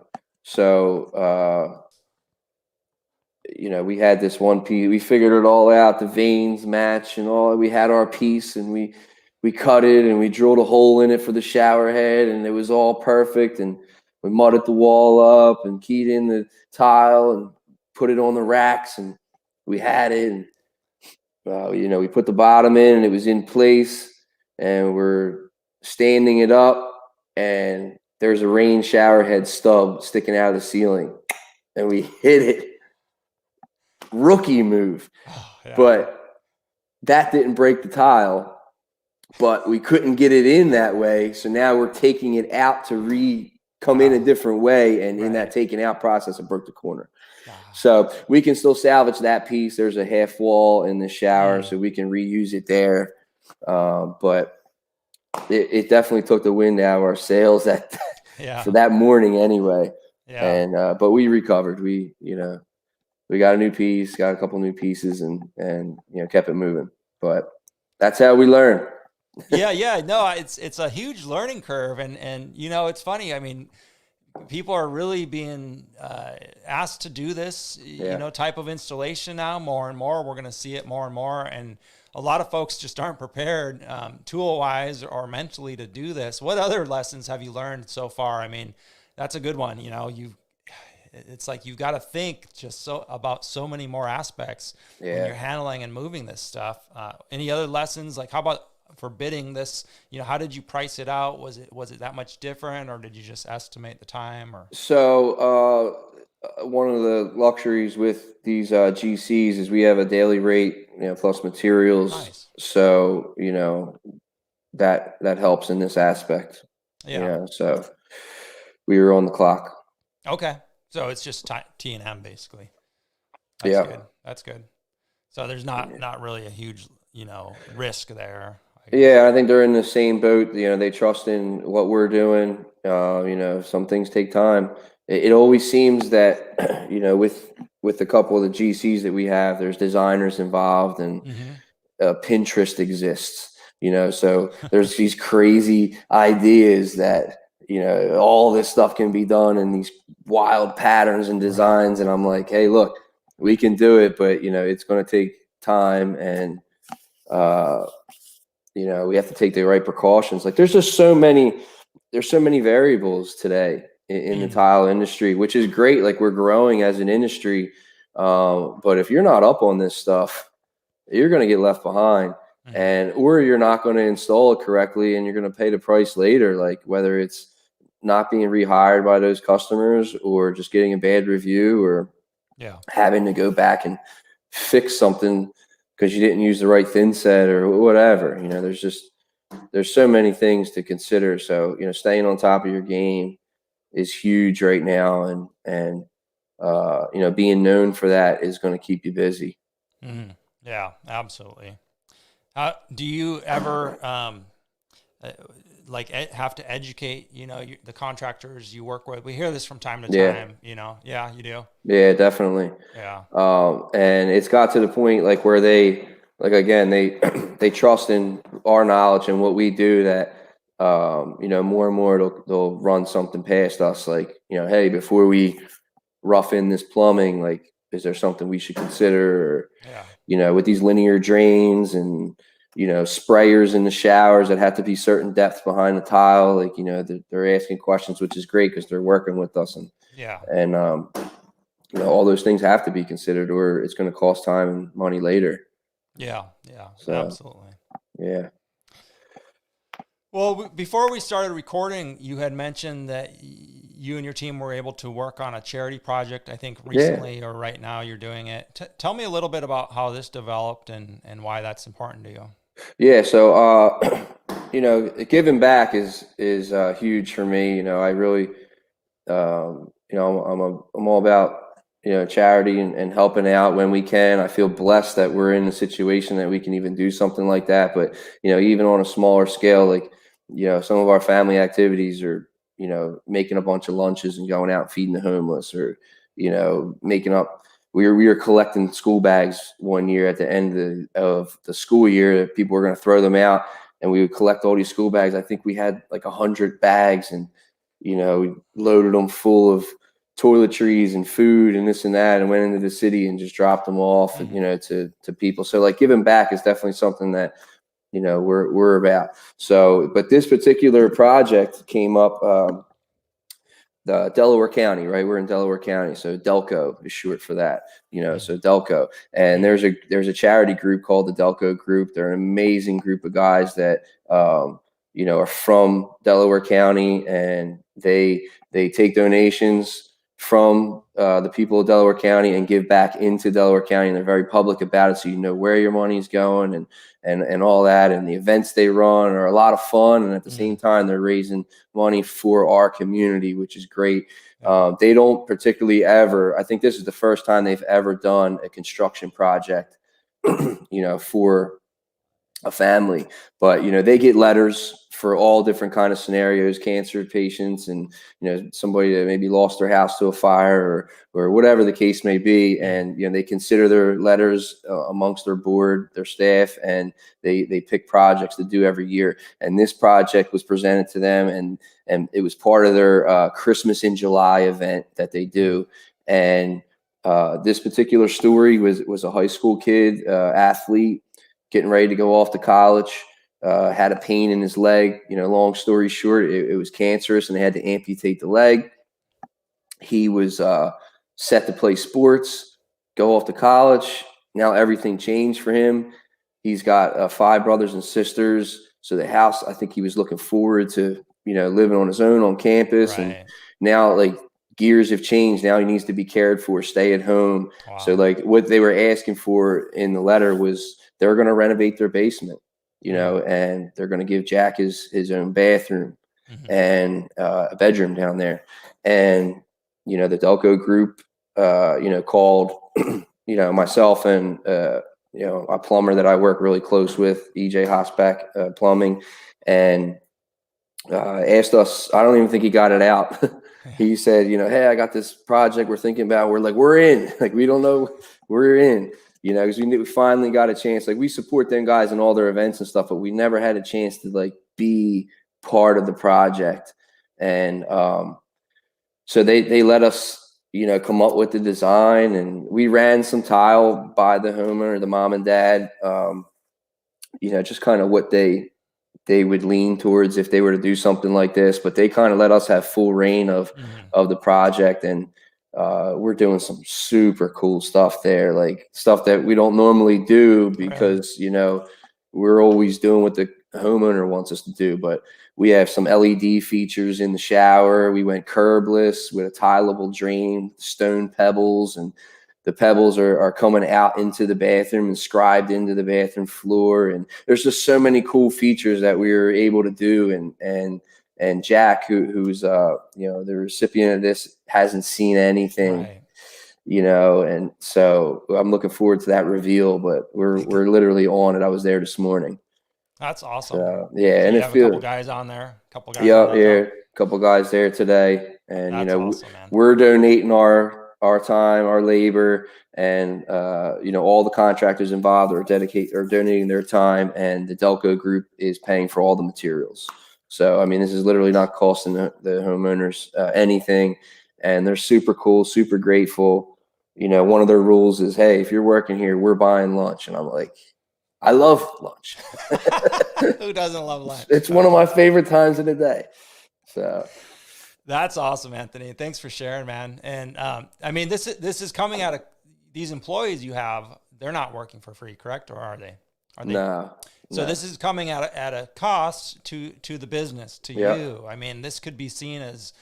[SPEAKER 2] So, we had this one piece. We figured it all out. The veins match and all. We had our piece, and we cut it, and we drilled a hole in it for the shower head, and it was all perfect. And we mudded the wall up and keyed in the tile and put it on the racks, and we had it. And we put the bottom in, and it was in place, and we're standing it up, and there's a rain shower head stub sticking out of the ceiling, and we hit it. Rookie move. But that didn't break the tile. But we couldn't get it in that way, so now we're taking it out to come in a different way, and in that taking out process, it broke the corner. So we can still salvage that piece. There's a half wall in the shower, so we can reuse it there. But it definitely took the wind out of our sails for that morning anyway. And but we recovered. We got a new piece, got a couple new pieces, and kept it moving. But that's how we learn.
[SPEAKER 1] No, it's a huge learning curve, and it's funny. I mean, people are really being asked to do this type of installation now more and more. We're going to see it more and more, and a lot of folks just aren't prepared tool wise or mentally to do this. What other lessons have you learned so far? I mean, that's a good one. it's like you've got to think just about so many more aspects when you're handling and moving this stuff. Any other lessons? Like, how about for bidding this? How did you price it out? Was it that much different, or did you just estimate the time? Or
[SPEAKER 2] So one of the luxuries with these GCs is we have a daily rate, plus materials.
[SPEAKER 1] Nice.
[SPEAKER 2] So that helps in this aspect.
[SPEAKER 1] Yeah.
[SPEAKER 2] So we were on the clock.
[SPEAKER 1] Okay. So it's just T&M basically. That's
[SPEAKER 2] Yeah.
[SPEAKER 1] good. That's good. So there's not really a huge, risk there.
[SPEAKER 2] Yeah, I think they're in the same boat. They trust in what we're doing. Some things take time. It always seems that, with a couple of the GCs that we have, there's designers involved, and Pinterest exists. So there's these crazy ideas that, all this stuff can be done in these wild patterns and designs. And I'm like, hey, look, we can do it, but it's going to take time, and we have to take the right precautions. Like there's so many variables today in the tile industry, which is great. Like we're growing as an industry. But if you're not up on this stuff, you're going to get left behind, or you're not going to install it correctly, and you're going to pay the price later. Like whether it's not being rehired by those customers, or just getting a bad review, or having to go back and fix something because you didn't use the right thin set or whatever. There's so many things to consider. So, staying on top of your game is huge right now. And being known for that is going to keep you busy.
[SPEAKER 1] Mm-hmm. Yeah, absolutely. Do you ever, have to educate, the contractors you work with? We hear this from time to time, Yeah, you do.
[SPEAKER 2] Yeah, definitely.
[SPEAKER 1] Yeah.
[SPEAKER 2] And it's got to the point where they they trust in our knowledge and what we do, that more and more they'll run something past us, hey, before we rough in this plumbing, is there something we should consider? Or, with these linear drains and sprayers in the showers that have to be certain depths behind the tile, they're asking questions, which is great because they're working with us, and all those things have to be considered, or it's going to cost time and money later.
[SPEAKER 1] Yeah, absolutely.
[SPEAKER 2] Yeah.
[SPEAKER 1] Well, before we started recording, you had mentioned that you and your team were able to work on a charity project, I think recently or right now you're doing it. Tell me a little bit about how this developed and why that's important to you.
[SPEAKER 2] Yeah. So, giving back is huge for me. I really, I'm all about, charity and helping out when we can. I feel blessed that we're in a situation that we can even do something like that. But, even on a smaller scale, some of our family activities are, making a bunch of lunches and going out and feeding the homeless, or, making up. We were collecting school bags one year at the end of the school year. People were going to throw them out, and we would collect all these school bags. I think we had 100 bags, and, we loaded them full of toiletries and food and this and that, and went into the city and just dropped them off, to people. So giving back is definitely something that, we're about. So, but this particular project came up, the Delaware County, right? We're in Delaware County. So Delco is short for that, so Delco. And there's a charity group called the Delco Group. They're an amazing group of guys that, are from Delaware County, and they take donations from the people of Delaware County and give back into Delaware County. And they're very public about it, so you know where your money's going and all that. And the events they run are a lot of fun, and at the same time they're raising money for our community, which is great. They don't particularly ever, I think this is the first time they've ever done a construction project for a family, but they get letters for all different kind of scenarios, cancer patients, and somebody that maybe lost their house to a fire, or whatever the case may be. And they consider their letters amongst their board, their staff, and they pick projects to do every year. And this project was presented to them, and it was part of their Christmas in July event that they do. And this particular story was a high school kid, athlete, getting ready to go off to college, had a pain in his leg. Long story short, it was cancerous, and they had to amputate the leg. He was set to play sports, go off to college. Now everything changed for him. He's got 5 brothers and sisters. So the house, I think he was looking forward to, living on his own on campus.
[SPEAKER 1] Right.
[SPEAKER 2] And now like gears have changed. Now he needs to be cared for, stay at home.
[SPEAKER 1] Wow.
[SPEAKER 2] So like what they were asking for in the letter was they're going to renovate their basement, and they're going to give Jack his own bathroom and a bedroom down there. And, the Delco group, called, myself and, a plumber that I work really close with, EJ Hosback Plumbing, and asked us. I don't even think he got it out. He said, hey, I got this project we're thinking about. We're like, we're in. Like, we don't know, we're in. Because we finally got a chance. Like, we support them guys in all their events and stuff, but we never had a chance to like be part of the project. And so they let us, come up with the design, and we ran some tile by the homeowner, the mom and dad, just kind of what they would lean towards if they were to do something like this. But they kind of let us have full reign of the project. And we're doing some super cool stuff there, like stuff that we don't normally do because, we're always doing what the homeowner wants us to do. But we have some LED features in the shower. We went curbless with a tileable drain, stone pebbles, and the pebbles are coming out into the bathroom and scribed into the bathroom floor. And there's just so many cool features that we were able to do. And Jack, who's the recipient of this, hasn't seen anything.
[SPEAKER 1] Right.
[SPEAKER 2] And so I'm looking forward to that reveal, but we're literally on it. I was there this morning.
[SPEAKER 1] That's awesome.
[SPEAKER 2] So, yeah.
[SPEAKER 1] So
[SPEAKER 2] and
[SPEAKER 1] you
[SPEAKER 2] it
[SPEAKER 1] have a couple guys on there,
[SPEAKER 2] a couple guys there today. And,
[SPEAKER 1] That's awesome, man.
[SPEAKER 2] we're donating our time, our labor, and, all the contractors involved are donating their time, and the Delco group is paying for all the materials. So, I mean, this is literally not costing the homeowners anything, and they're super cool, super grateful. One of their rules is, hey, if you're working here, we're buying lunch. And I'm like, I love lunch.
[SPEAKER 1] Who doesn't love lunch?
[SPEAKER 2] It's one of my favorite times of the day. So
[SPEAKER 1] that's awesome, Anthony. Thanks for sharing, man. And I mean, this is coming out of these employees you have. They're not working for free, correct? Or are they?
[SPEAKER 2] No.
[SPEAKER 1] So this is coming at a cost to the business, to you. I mean, this could be seen as,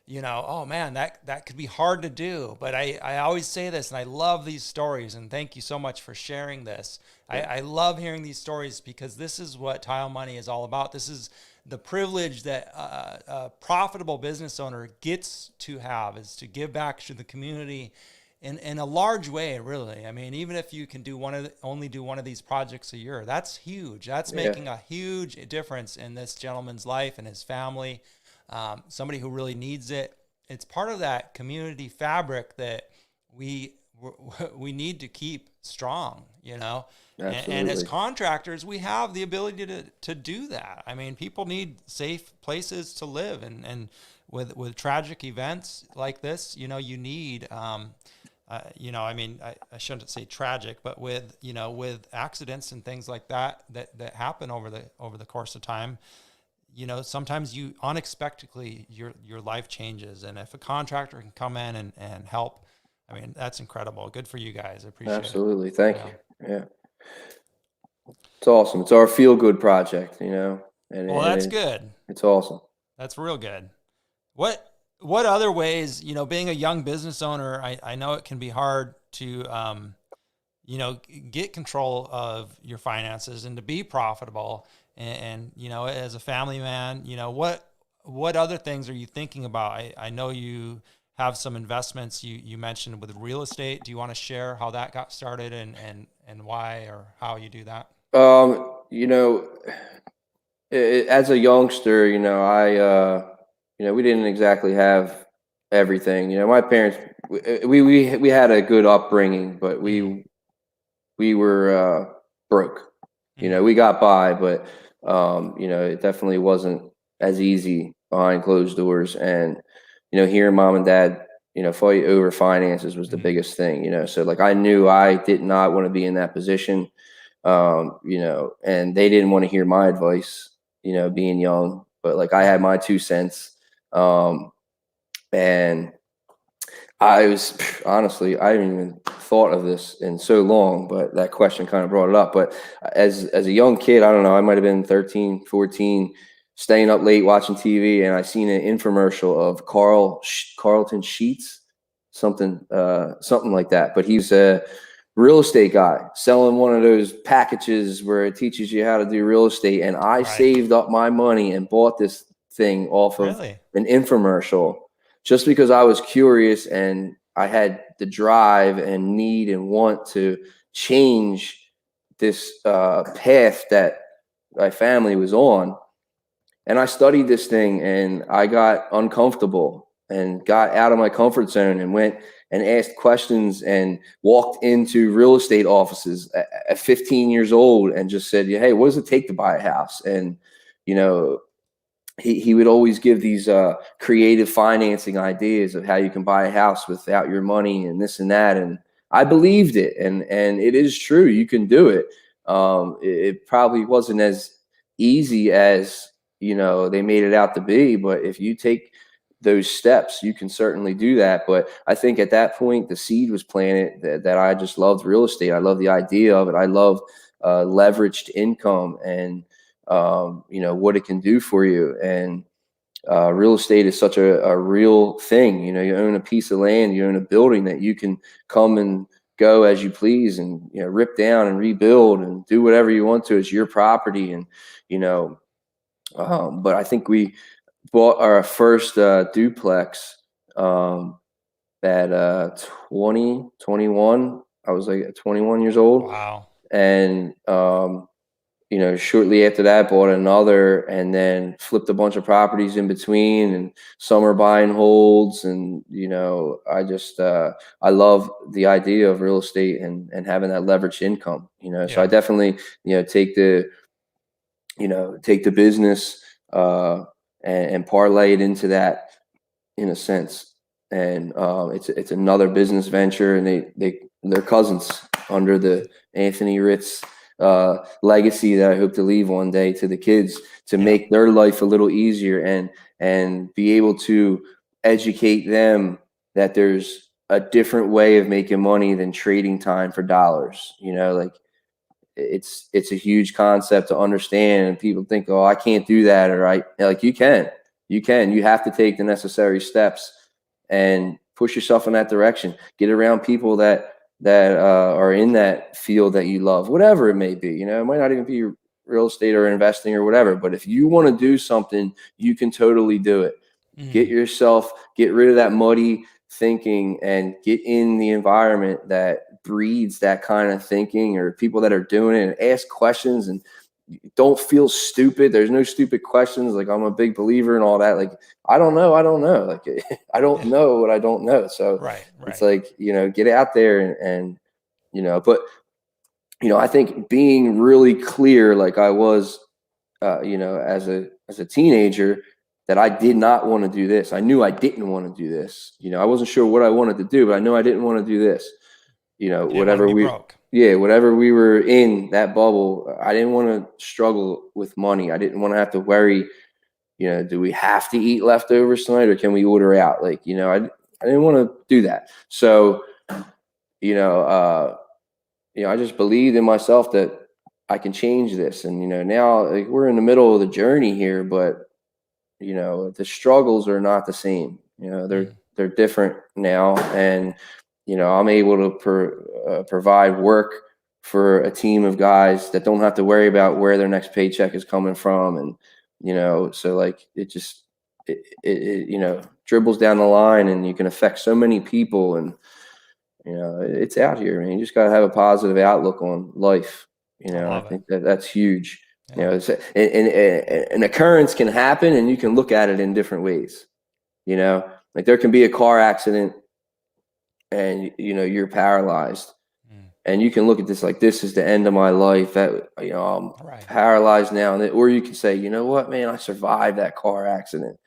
[SPEAKER 1] oh man, that could be hard to do. But I always say this, and I love these stories, and thank you so much for sharing this. I love hearing these stories because this is what Tile Money is all about. This is the privilege that a profitable business owner gets to have, is to give back to the community in a large way, really. I mean, even if you can only do one of these projects a year, that's huge. That's making a huge difference in this gentleman's life and his family. Somebody who really needs it. It's part of that community fabric that we need to keep strong, And as contractors, we have the ability to do that. I mean, people need safe places to live, and with tragic events like this, you need, I mean, I shouldn't say tragic, but with accidents and things like that happen over the course of time, sometimes you unexpectedly, your life changes. And if a contractor can come in and help, I mean, that's incredible. Good for you guys. I appreciate it.
[SPEAKER 2] Absolutely. Thank you. Yeah. It's awesome. It's our feel good project, And
[SPEAKER 1] that's good.
[SPEAKER 2] It's awesome.
[SPEAKER 1] That's real good. What other ways, being a young business owner, I know it can be hard to, get control of your finances and to be profitable. And as a family man, what other things are you thinking about? I know you have some investments you mentioned with real estate. Do you want to share how that got started and why, or how you do that?
[SPEAKER 2] As a youngster, we didn't exactly have everything. My parents, we had a good upbringing, but we were broke. We got by, but it definitely wasn't as easy behind closed doors. And hearing mom and dad fight over finances was the biggest thing. So like I knew I did not want to be in that position, and they didn't want to hear my advice, being young, but like I had my 2 cents. And I was honestly, I haven't even thought of this in so long, but that question kind of brought it up. But as a young kid, I don't know, I might have been 13, 14, staying up late watching TV, and I seen an infomercial of Carlton Sheets, something like that. But he's a real estate guy selling one of those packages where it teaches you how to do real estate. And I
[SPEAKER 1] Right.
[SPEAKER 2] saved up my money and bought this thing off of
[SPEAKER 1] Really?
[SPEAKER 2] an infomercial just because I was curious and I had the drive and need and want to change this path that my family was on. And I studied this thing and I got uncomfortable and got out of my comfort zone and went and asked questions and walked into real estate offices at 15 years old and just said, hey, what does it take to buy a house? And, you know, he would always give these creative financing ideas of how you can buy a house without your money and this and that. And I believed it. And it is true. You can do it. It probably wasn't as easy as, they made it out to be. But if you take those steps, you can certainly do that. But I think at that point, the seed was planted that I just loved real estate. I love the idea of it. I love leveraged income and, what it can do for you. And real estate is such a real thing. You own a piece of land, you own a building that you can come and go as you please and, rip down and rebuild and do whatever you want to. It's your property. And, but I think we bought our first duplex at 21. I was like 21 years old.
[SPEAKER 1] Wow.
[SPEAKER 2] And, shortly after that, bought another and then flipped a bunch of properties in between and summer buy and holds. And, I just, I love the idea of real estate and having that leveraged income, so I definitely, take the business and parlay it into that in a sense. And it's another business venture, and they're cousins under the Anthony Ritz legacy that I hope to leave one day to the kids to make their life a little easier and be able to educate them that there's a different way of making money than trading time for dollars. Like it's a huge concept to understand, and people think, oh, I can't do that, or you can. You have to take the necessary steps and push yourself in that direction. Get around people that are in that field that you love, whatever it may be. It might not even be real estate or investing or whatever, but if you want to do something, you can totally do it. Get rid of that muddy thinking and get in the environment that breeds that kind of thinking, or people that are doing it, and ask questions and don't feel stupid. There's no stupid questions. Like, I'm a big believer in all that. Like, I don't know. Like, I don't know what I don't know. So
[SPEAKER 1] right.
[SPEAKER 2] It's like, get out there and but, I think being really clear, like I was, as a teenager, that I did not want to do this. I knew I didn't want to do this. I wasn't sure what I wanted to do, but I knew I didn't want to do this. Whatever we were in that bubble, I didn't want to struggle with money. I didn't want to have to worry, do we have to eat leftovers tonight, or can we order out? Like, I didn't want to do that. So, I just believed in myself that I can change this. And, now, like, we're in the middle of the journey here, but, the struggles are not the same. They're different now. And, I'm able to provide work for a team of guys that don't have to worry about where their next paycheck is coming from. And, so like, it dribbles down the line, and you can affect so many people. And, it's out here, man. You just got to have a positive outlook on life. I think that's huge. An occurrence can happen, and you can look at it in different ways. Like, there can be a car accident and, you're paralyzed, and you can look at this like, this is the end of my life, that, I'm paralyzed now. Or you can say, you know what, man, I survived that car accident,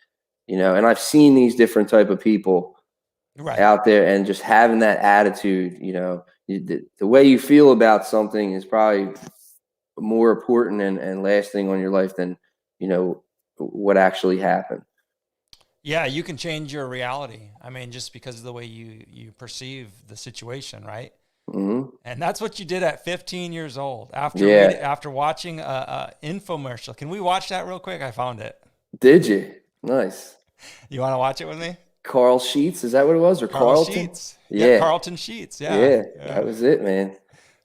[SPEAKER 2] and I've seen these different type of people out there, and just having that attitude, the way you feel about something is probably more important and lasting on your life than, what actually happened.
[SPEAKER 1] Yeah, you can change your reality. I mean, just because of the way you perceive the situation, right?
[SPEAKER 2] Hmm.
[SPEAKER 1] And that's what you did at 15 years old
[SPEAKER 2] Yeah.
[SPEAKER 1] after watching a infomercial. Can we watch that real quick? I found it.
[SPEAKER 2] Did you? Nice.
[SPEAKER 1] You want to watch it with me?
[SPEAKER 2] Carl Sheets, is that what it was? Or
[SPEAKER 1] Carl
[SPEAKER 2] Carlton?
[SPEAKER 1] Sheets. Yeah,
[SPEAKER 2] Yeah.
[SPEAKER 1] Carlton Sheets. Yeah.
[SPEAKER 2] Yeah. That
[SPEAKER 1] Yeah.
[SPEAKER 2] was it, man.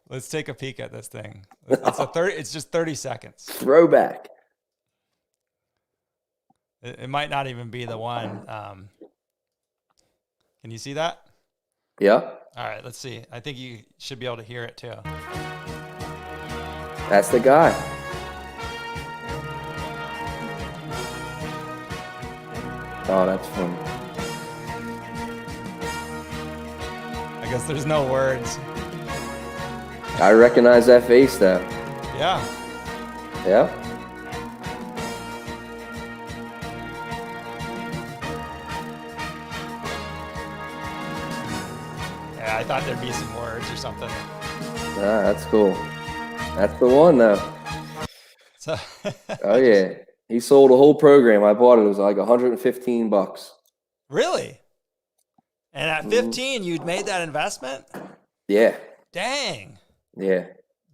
[SPEAKER 1] Let's take a peek at this thing. It's just 30 seconds.
[SPEAKER 2] Throwback.
[SPEAKER 1] It might not even be the one. Can you see that?
[SPEAKER 2] Yeah.
[SPEAKER 1] All right, let's see. I think you should be able to hear it too.
[SPEAKER 2] That's the guy. Oh, that's funny.
[SPEAKER 1] I guess there's no words.
[SPEAKER 2] I recognize that face, though.
[SPEAKER 1] Yeah.
[SPEAKER 2] Yeah.
[SPEAKER 1] Yeah, I thought there'd be some words or something.
[SPEAKER 2] Ah, that's cool. That's the one, though.
[SPEAKER 1] So,
[SPEAKER 2] Oh, yeah. He sold a whole program. I bought it. It was like $115.
[SPEAKER 1] really? And at 15, you'd made that investment?
[SPEAKER 2] Yeah.
[SPEAKER 1] Dang.
[SPEAKER 2] Yeah.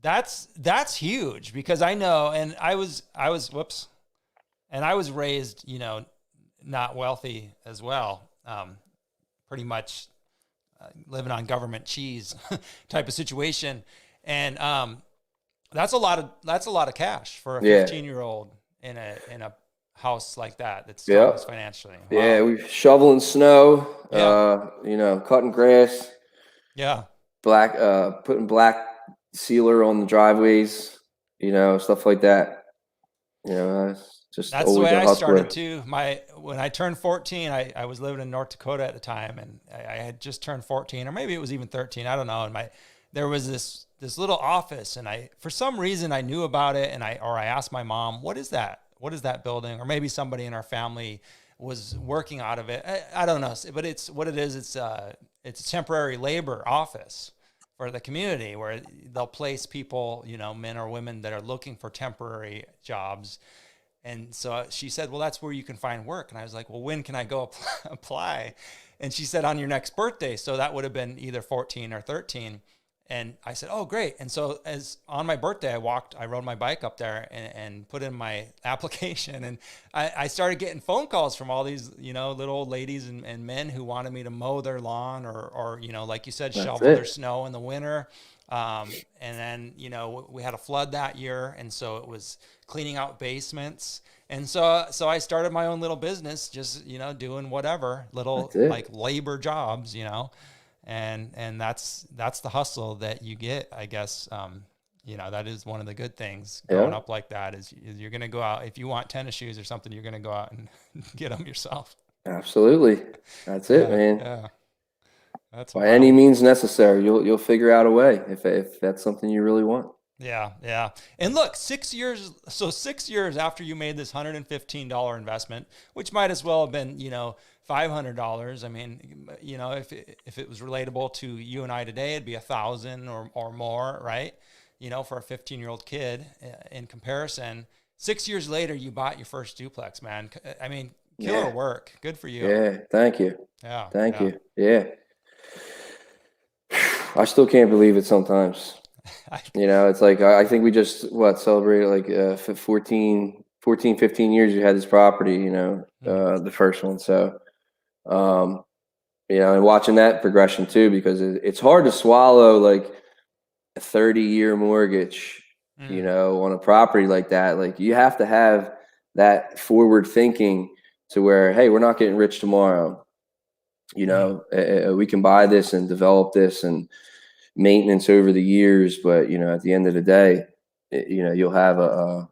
[SPEAKER 1] That's huge because I know, and I was whoops, and I was raised, not wealthy as well. Pretty much living on government cheese type of situation, and that's a lot of cash for a 15-year-old in a house like that. That's struggles financially. Wow.
[SPEAKER 2] Yeah, we shoveling snow.
[SPEAKER 1] Yeah.
[SPEAKER 2] Cutting grass.
[SPEAKER 1] Yeah.
[SPEAKER 2] Putting black sealer on the driveways. Stuff like that. It's just
[SPEAKER 1] That's the
[SPEAKER 2] always
[SPEAKER 1] way
[SPEAKER 2] a
[SPEAKER 1] I
[SPEAKER 2] hustler.
[SPEAKER 1] started too. When I turned 14, I was living in North Dakota at the time, and I had just turned 14, or maybe it was even 13. I don't know. And there was this little office, and for some reason I knew about it, and I asked my mom, "What is that? What is that building?" Or maybe somebody in our family was working out of it. I don't know, but it's what it is. It's a temporary labor office for the community where they'll place people, men or women that are looking for temporary jobs. And so she said, well, that's where you can find work. And I was like, well, when can I go apply? And she said, on your next birthday. So that would have been either 14 or 13. And I said, oh, great. And so as on my birthday, I rode my bike up there and put in my application. And I started getting phone calls from all these, little old ladies and men who wanted me to mow their lawn or like you said, shovel their snow in the winter. And then, we had a flood that year. And so it was cleaning out basements. And so I started my own little business, just, doing whatever little like labor jobs, and that's the hustle that you get, I guess. That is one of the good things growing up like that is you're going to go out. If you want tennis shoes or something, you're going to go out and get them yourself.
[SPEAKER 2] Absolutely. That's it, man.
[SPEAKER 1] Yeah. That's
[SPEAKER 2] by any means necessary. You'll figure out a way if that's something you really want.
[SPEAKER 1] Yeah. Yeah. And look, 6 years. So 6 years after you made this $115 investment, which might as well have been, $500. I mean, if it was relatable to you and I today, it'd be $1,000 or more, right? For a 15-year-old kid in comparison. 6 years later, you bought your first duplex, man. I mean, killer work. Good for you.
[SPEAKER 2] Yeah. Thank you.
[SPEAKER 1] Yeah.
[SPEAKER 2] Thank you. Yeah. I still can't believe it sometimes. It's like, I think we just, celebrated like 14, 15 years you had this property, the first one. So, and watching that progression too, because it's hard to swallow like a 30-year mortgage, on a property like that. Like you have to have that forward thinking to where, hey, we're not getting rich tomorrow. We can buy this and develop this and maintenance over the years, but at the end of the day, you'll have a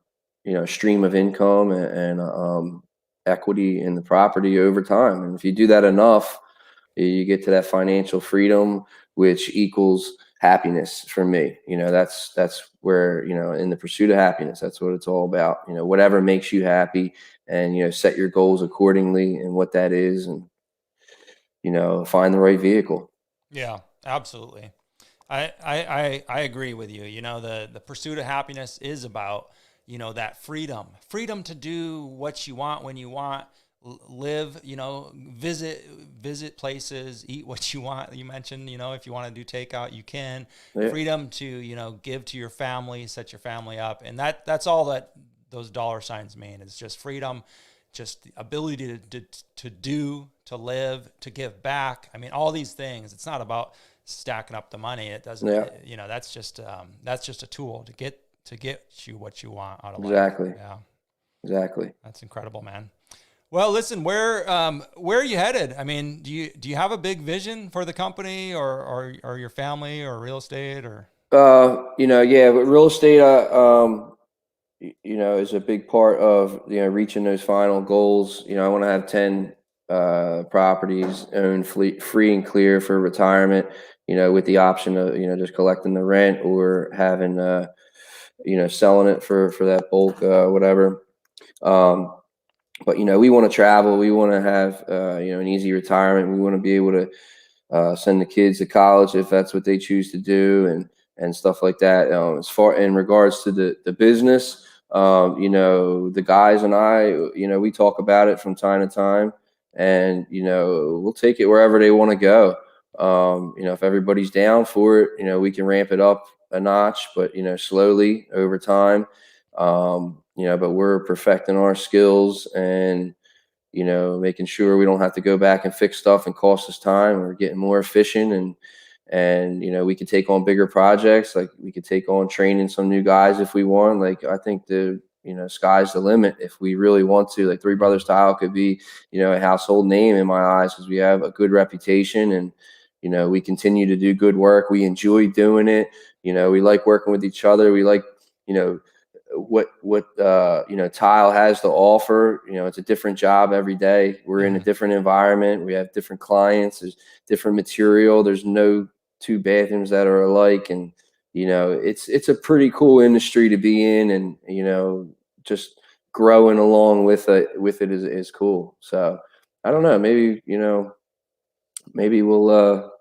[SPEAKER 2] stream of income and equity in the property over time. And if you do that enough, you get to that financial freedom, which equals happiness for me. That's where, in the pursuit of happiness, that's what it's all about. Whatever makes you happy, and set your goals accordingly and what that is, and find the right vehicle.
[SPEAKER 1] Yeah, absolutely. I agree with you. The pursuit of happiness is about, that freedom to do what you want when you want, live, visit places, eat what you want. You mentioned, if you want to do takeout, you can.
[SPEAKER 2] Yeah.
[SPEAKER 1] Freedom to, give to your family, set your family up. And that's all that those dollar signs mean. It's just freedom, just the ability to do, to live, to give back. I mean, all these things. It's not about stacking up the money. It doesn't, that's just a tool to get you what you want out of life.
[SPEAKER 2] Exactly.
[SPEAKER 1] Yeah.
[SPEAKER 2] Exactly.
[SPEAKER 1] That's incredible, man. Well, listen, where are you headed? I mean, do you have a big vision for the company or your family or real estate or?
[SPEAKER 2] Yeah, but real estate, is a big part of, reaching those final goals. I want to have 10 properties owned free and clear for retirement, with the option of, just collecting the rent or having, selling it for that bulk, whatever. But, we want to travel. We want to have, an easy retirement. We want to be able to send the kids to college if that's what they choose to do, and stuff like that. As far in regards to the business, the guys and I, we talk about it from time to time, and we'll take it wherever they want to go. If everybody's down for it, we can ramp it up a notch, but slowly over time. But we're perfecting our skills and making sure we don't have to go back and fix stuff and cost us time. We're getting more efficient, and we could take on bigger projects. Like we could take on training some new guys if we want. Like I think sky's the limit if we really want to. Like Three Brothers Tile could be a household name in my eyes because we have a good reputation, and we continue to do good work. We enjoy doing it. We like working with each other. We like what Tile has to offer. It's a different job every day. We're in a different environment. We have different clients. There's different material. There's no two bathrooms that are alike, and it's a pretty cool industry to be in, and just growing along with it is cool. So I don't know, maybe we'll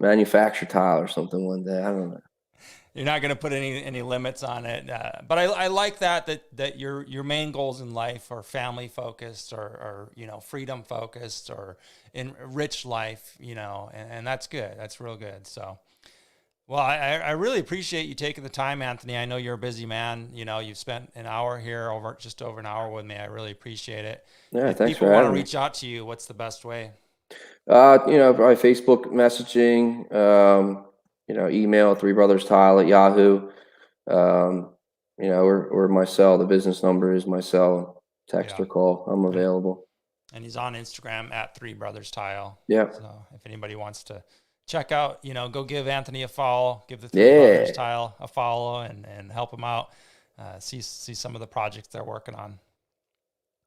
[SPEAKER 2] manufacture tile or something one day. I don't know.
[SPEAKER 1] You're not going to put any limits on it, but I like that your main goals in life are family focused or freedom focused or in rich life, and that's good. That's real good. So, well, I really appreciate you taking the time, Anthony. I know you're a busy man. You've spent an hour here, just over an hour with me. I really appreciate it.
[SPEAKER 2] Yeah,
[SPEAKER 1] If
[SPEAKER 2] thanks
[SPEAKER 1] people
[SPEAKER 2] for
[SPEAKER 1] want to
[SPEAKER 2] having me.
[SPEAKER 1] reach out to you, what's the best way?
[SPEAKER 2] Probably Facebook messaging, email threebrothers.tile@yahoo. Or my cell. The business number is my cell. Text
[SPEAKER 1] Yeah.
[SPEAKER 2] or call. I'm available.
[SPEAKER 1] And he's on Instagram at Three Brothers Tile.
[SPEAKER 2] Yeah.
[SPEAKER 1] So if anybody wants to check out, go give Anthony a follow, give the Three Brothers Tile a follow, and help him out. See some of the projects they're working on.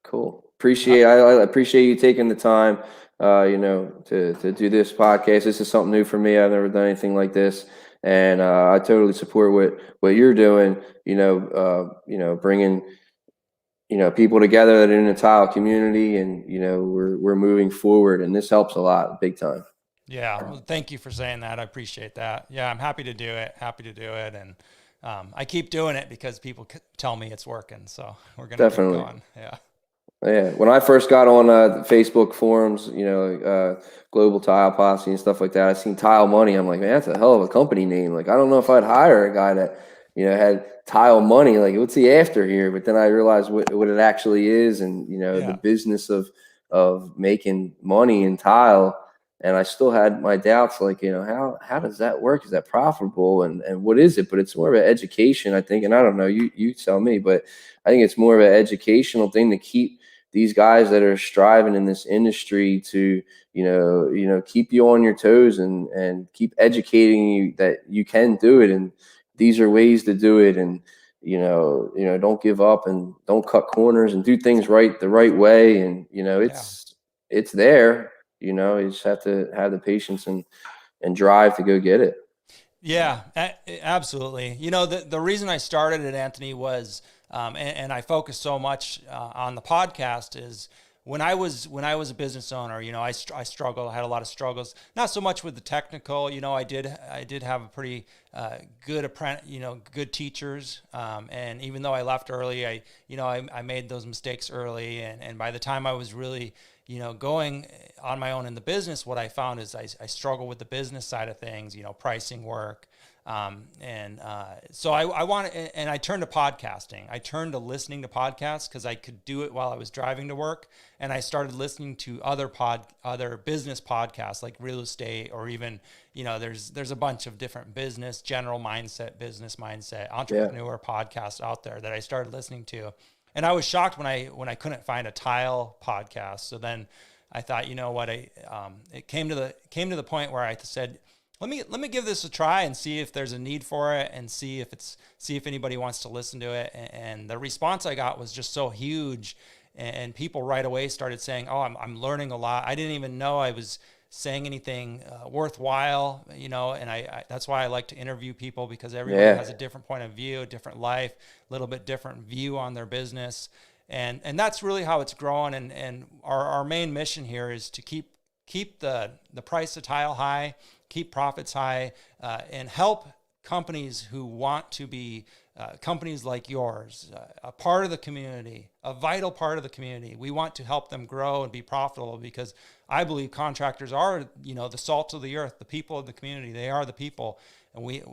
[SPEAKER 2] Cool. I appreciate you taking the time, to do this podcast. This is something new for me. I've never done anything like this, and I totally support what you're doing. Bringing people together that are in the tile community, and we're moving forward, and this helps a lot, big time.
[SPEAKER 1] Yeah. Well, thank you for saying that. I appreciate that. Yeah, I'm happy to do it. And I keep doing it because people tell me it's working. So we're gonna keep going. Yeah.
[SPEAKER 2] Yeah, when I first got on Facebook forums, Global Tile Posse and stuff like that, I seen Tile Money. I'm like, man, that's a hell of a company name. Like, I don't know if I'd hire a guy that, had Tile Money. Like, what's he after here? But then I realized what it actually is, and the business of making money in tile. And I still had my doubts, like, how does that work? Is that profitable? And what is it? But it's more of an education, I think. And I don't know, you tell me, but I think it's more of an educational thing to keep these guys that are striving in this industry to, keep you on your toes and keep educating you that you can do it. And these are ways to do it. And, don't give up and don't cut corners and do things the right way. And, it's there, you just have to have the patience and drive to go get it.
[SPEAKER 1] Yeah, absolutely. The reason I started it, Anthony, was, and I focus so much on the podcast is when I was a business owner, I struggled. I had a lot of struggles, not so much with the technical. I did have a pretty good good teachers. And even though I left early, I made those mistakes early. And by the time I was really, going on my own in the business, what I found is I struggle with the business side of things, pricing work. So I want to, and I turned to podcasting. I turned to listening to podcasts because I could do it while I was driving to work. And I started listening to other business podcasts like real estate, or even, there's a bunch of different business mindset, entrepreneur podcasts out there that I started listening to. And I was shocked when I couldn't find a tile podcast. So then I thought, it came to the point where I said, let me give this a try and see if there's a need for it, and see if anybody wants to listen to it. And the response I got was just so huge, and people right away started saying, "Oh, I'm learning a lot. I didn't even know I was saying anything worthwhile." And I that's why I like to interview people, because everybody has a different point of view, a different life, a little bit different view on their business, and that's really how it's growing. And our main mission here is to keep the price of tile high, keep profits high, and help companies who want to be companies like yours, a part of the community, a vital part of the community. We want to help them grow and be profitable, because I believe contractors are, the salt of the earth, the people of the community. They are the people, and we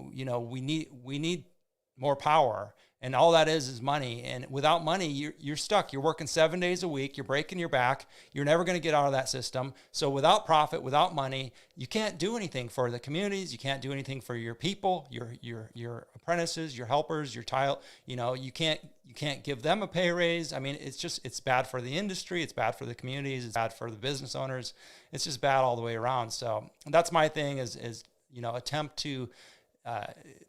[SPEAKER 1] need more power. And all that is money. And without money, you're stuck. You're working 7 days a week. You're breaking your back. You're never going to get out of that system. So without profit, without money, you can't do anything for the communities. You can't do anything for your people, your apprentices, your helpers, your tile. You can't give them a pay raise. I mean, it's bad for the industry. It's bad for the communities. It's bad for the business owners. It's just bad all the way around. So that's my thing is attempt to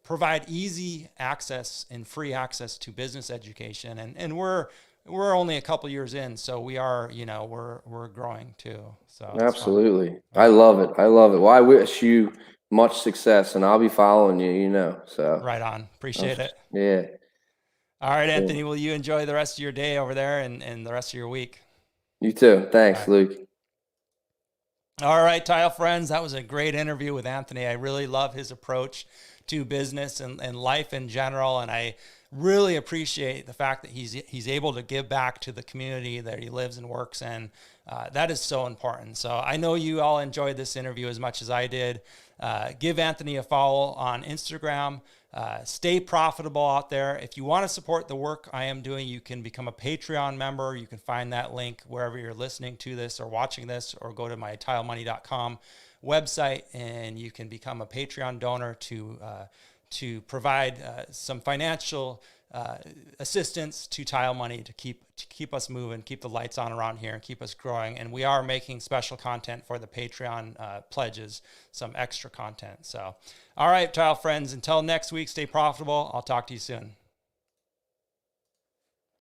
[SPEAKER 1] provide easy access and free access to business education. And we're only a couple years in, so we are, we're growing too. So
[SPEAKER 2] Absolutely. I love it. Well, I wish you much success, and I'll be following you, so.
[SPEAKER 1] Right on. Appreciate it.
[SPEAKER 2] Yeah.
[SPEAKER 1] All right, Anthony, will you enjoy the rest of your day over there and the rest of your week?
[SPEAKER 2] You too. Thanks, Luke.
[SPEAKER 1] All right, tile friends, that was a great interview with Anthony. I really love his approach to business and life in general, and I really appreciate the fact that he's able to give back to the community that he lives and works in. That is so important. So I know you all enjoyed this interview as much as I did. Give Anthony a follow on Instagram. Stay profitable out there. If you want to support the work I am doing, you can become a Patreon member. You can find that link wherever you're listening to this or watching this, or go to my tilemoney.com website, and you can become a Patreon donor to provide some financial assistance to Tile Money to keep us moving, keep the lights on around here, and keep us growing. And we are making special content for the Patreon pledges, some extra content. So, all right, tile friends, until next week, stay profitable. I'll talk to you soon.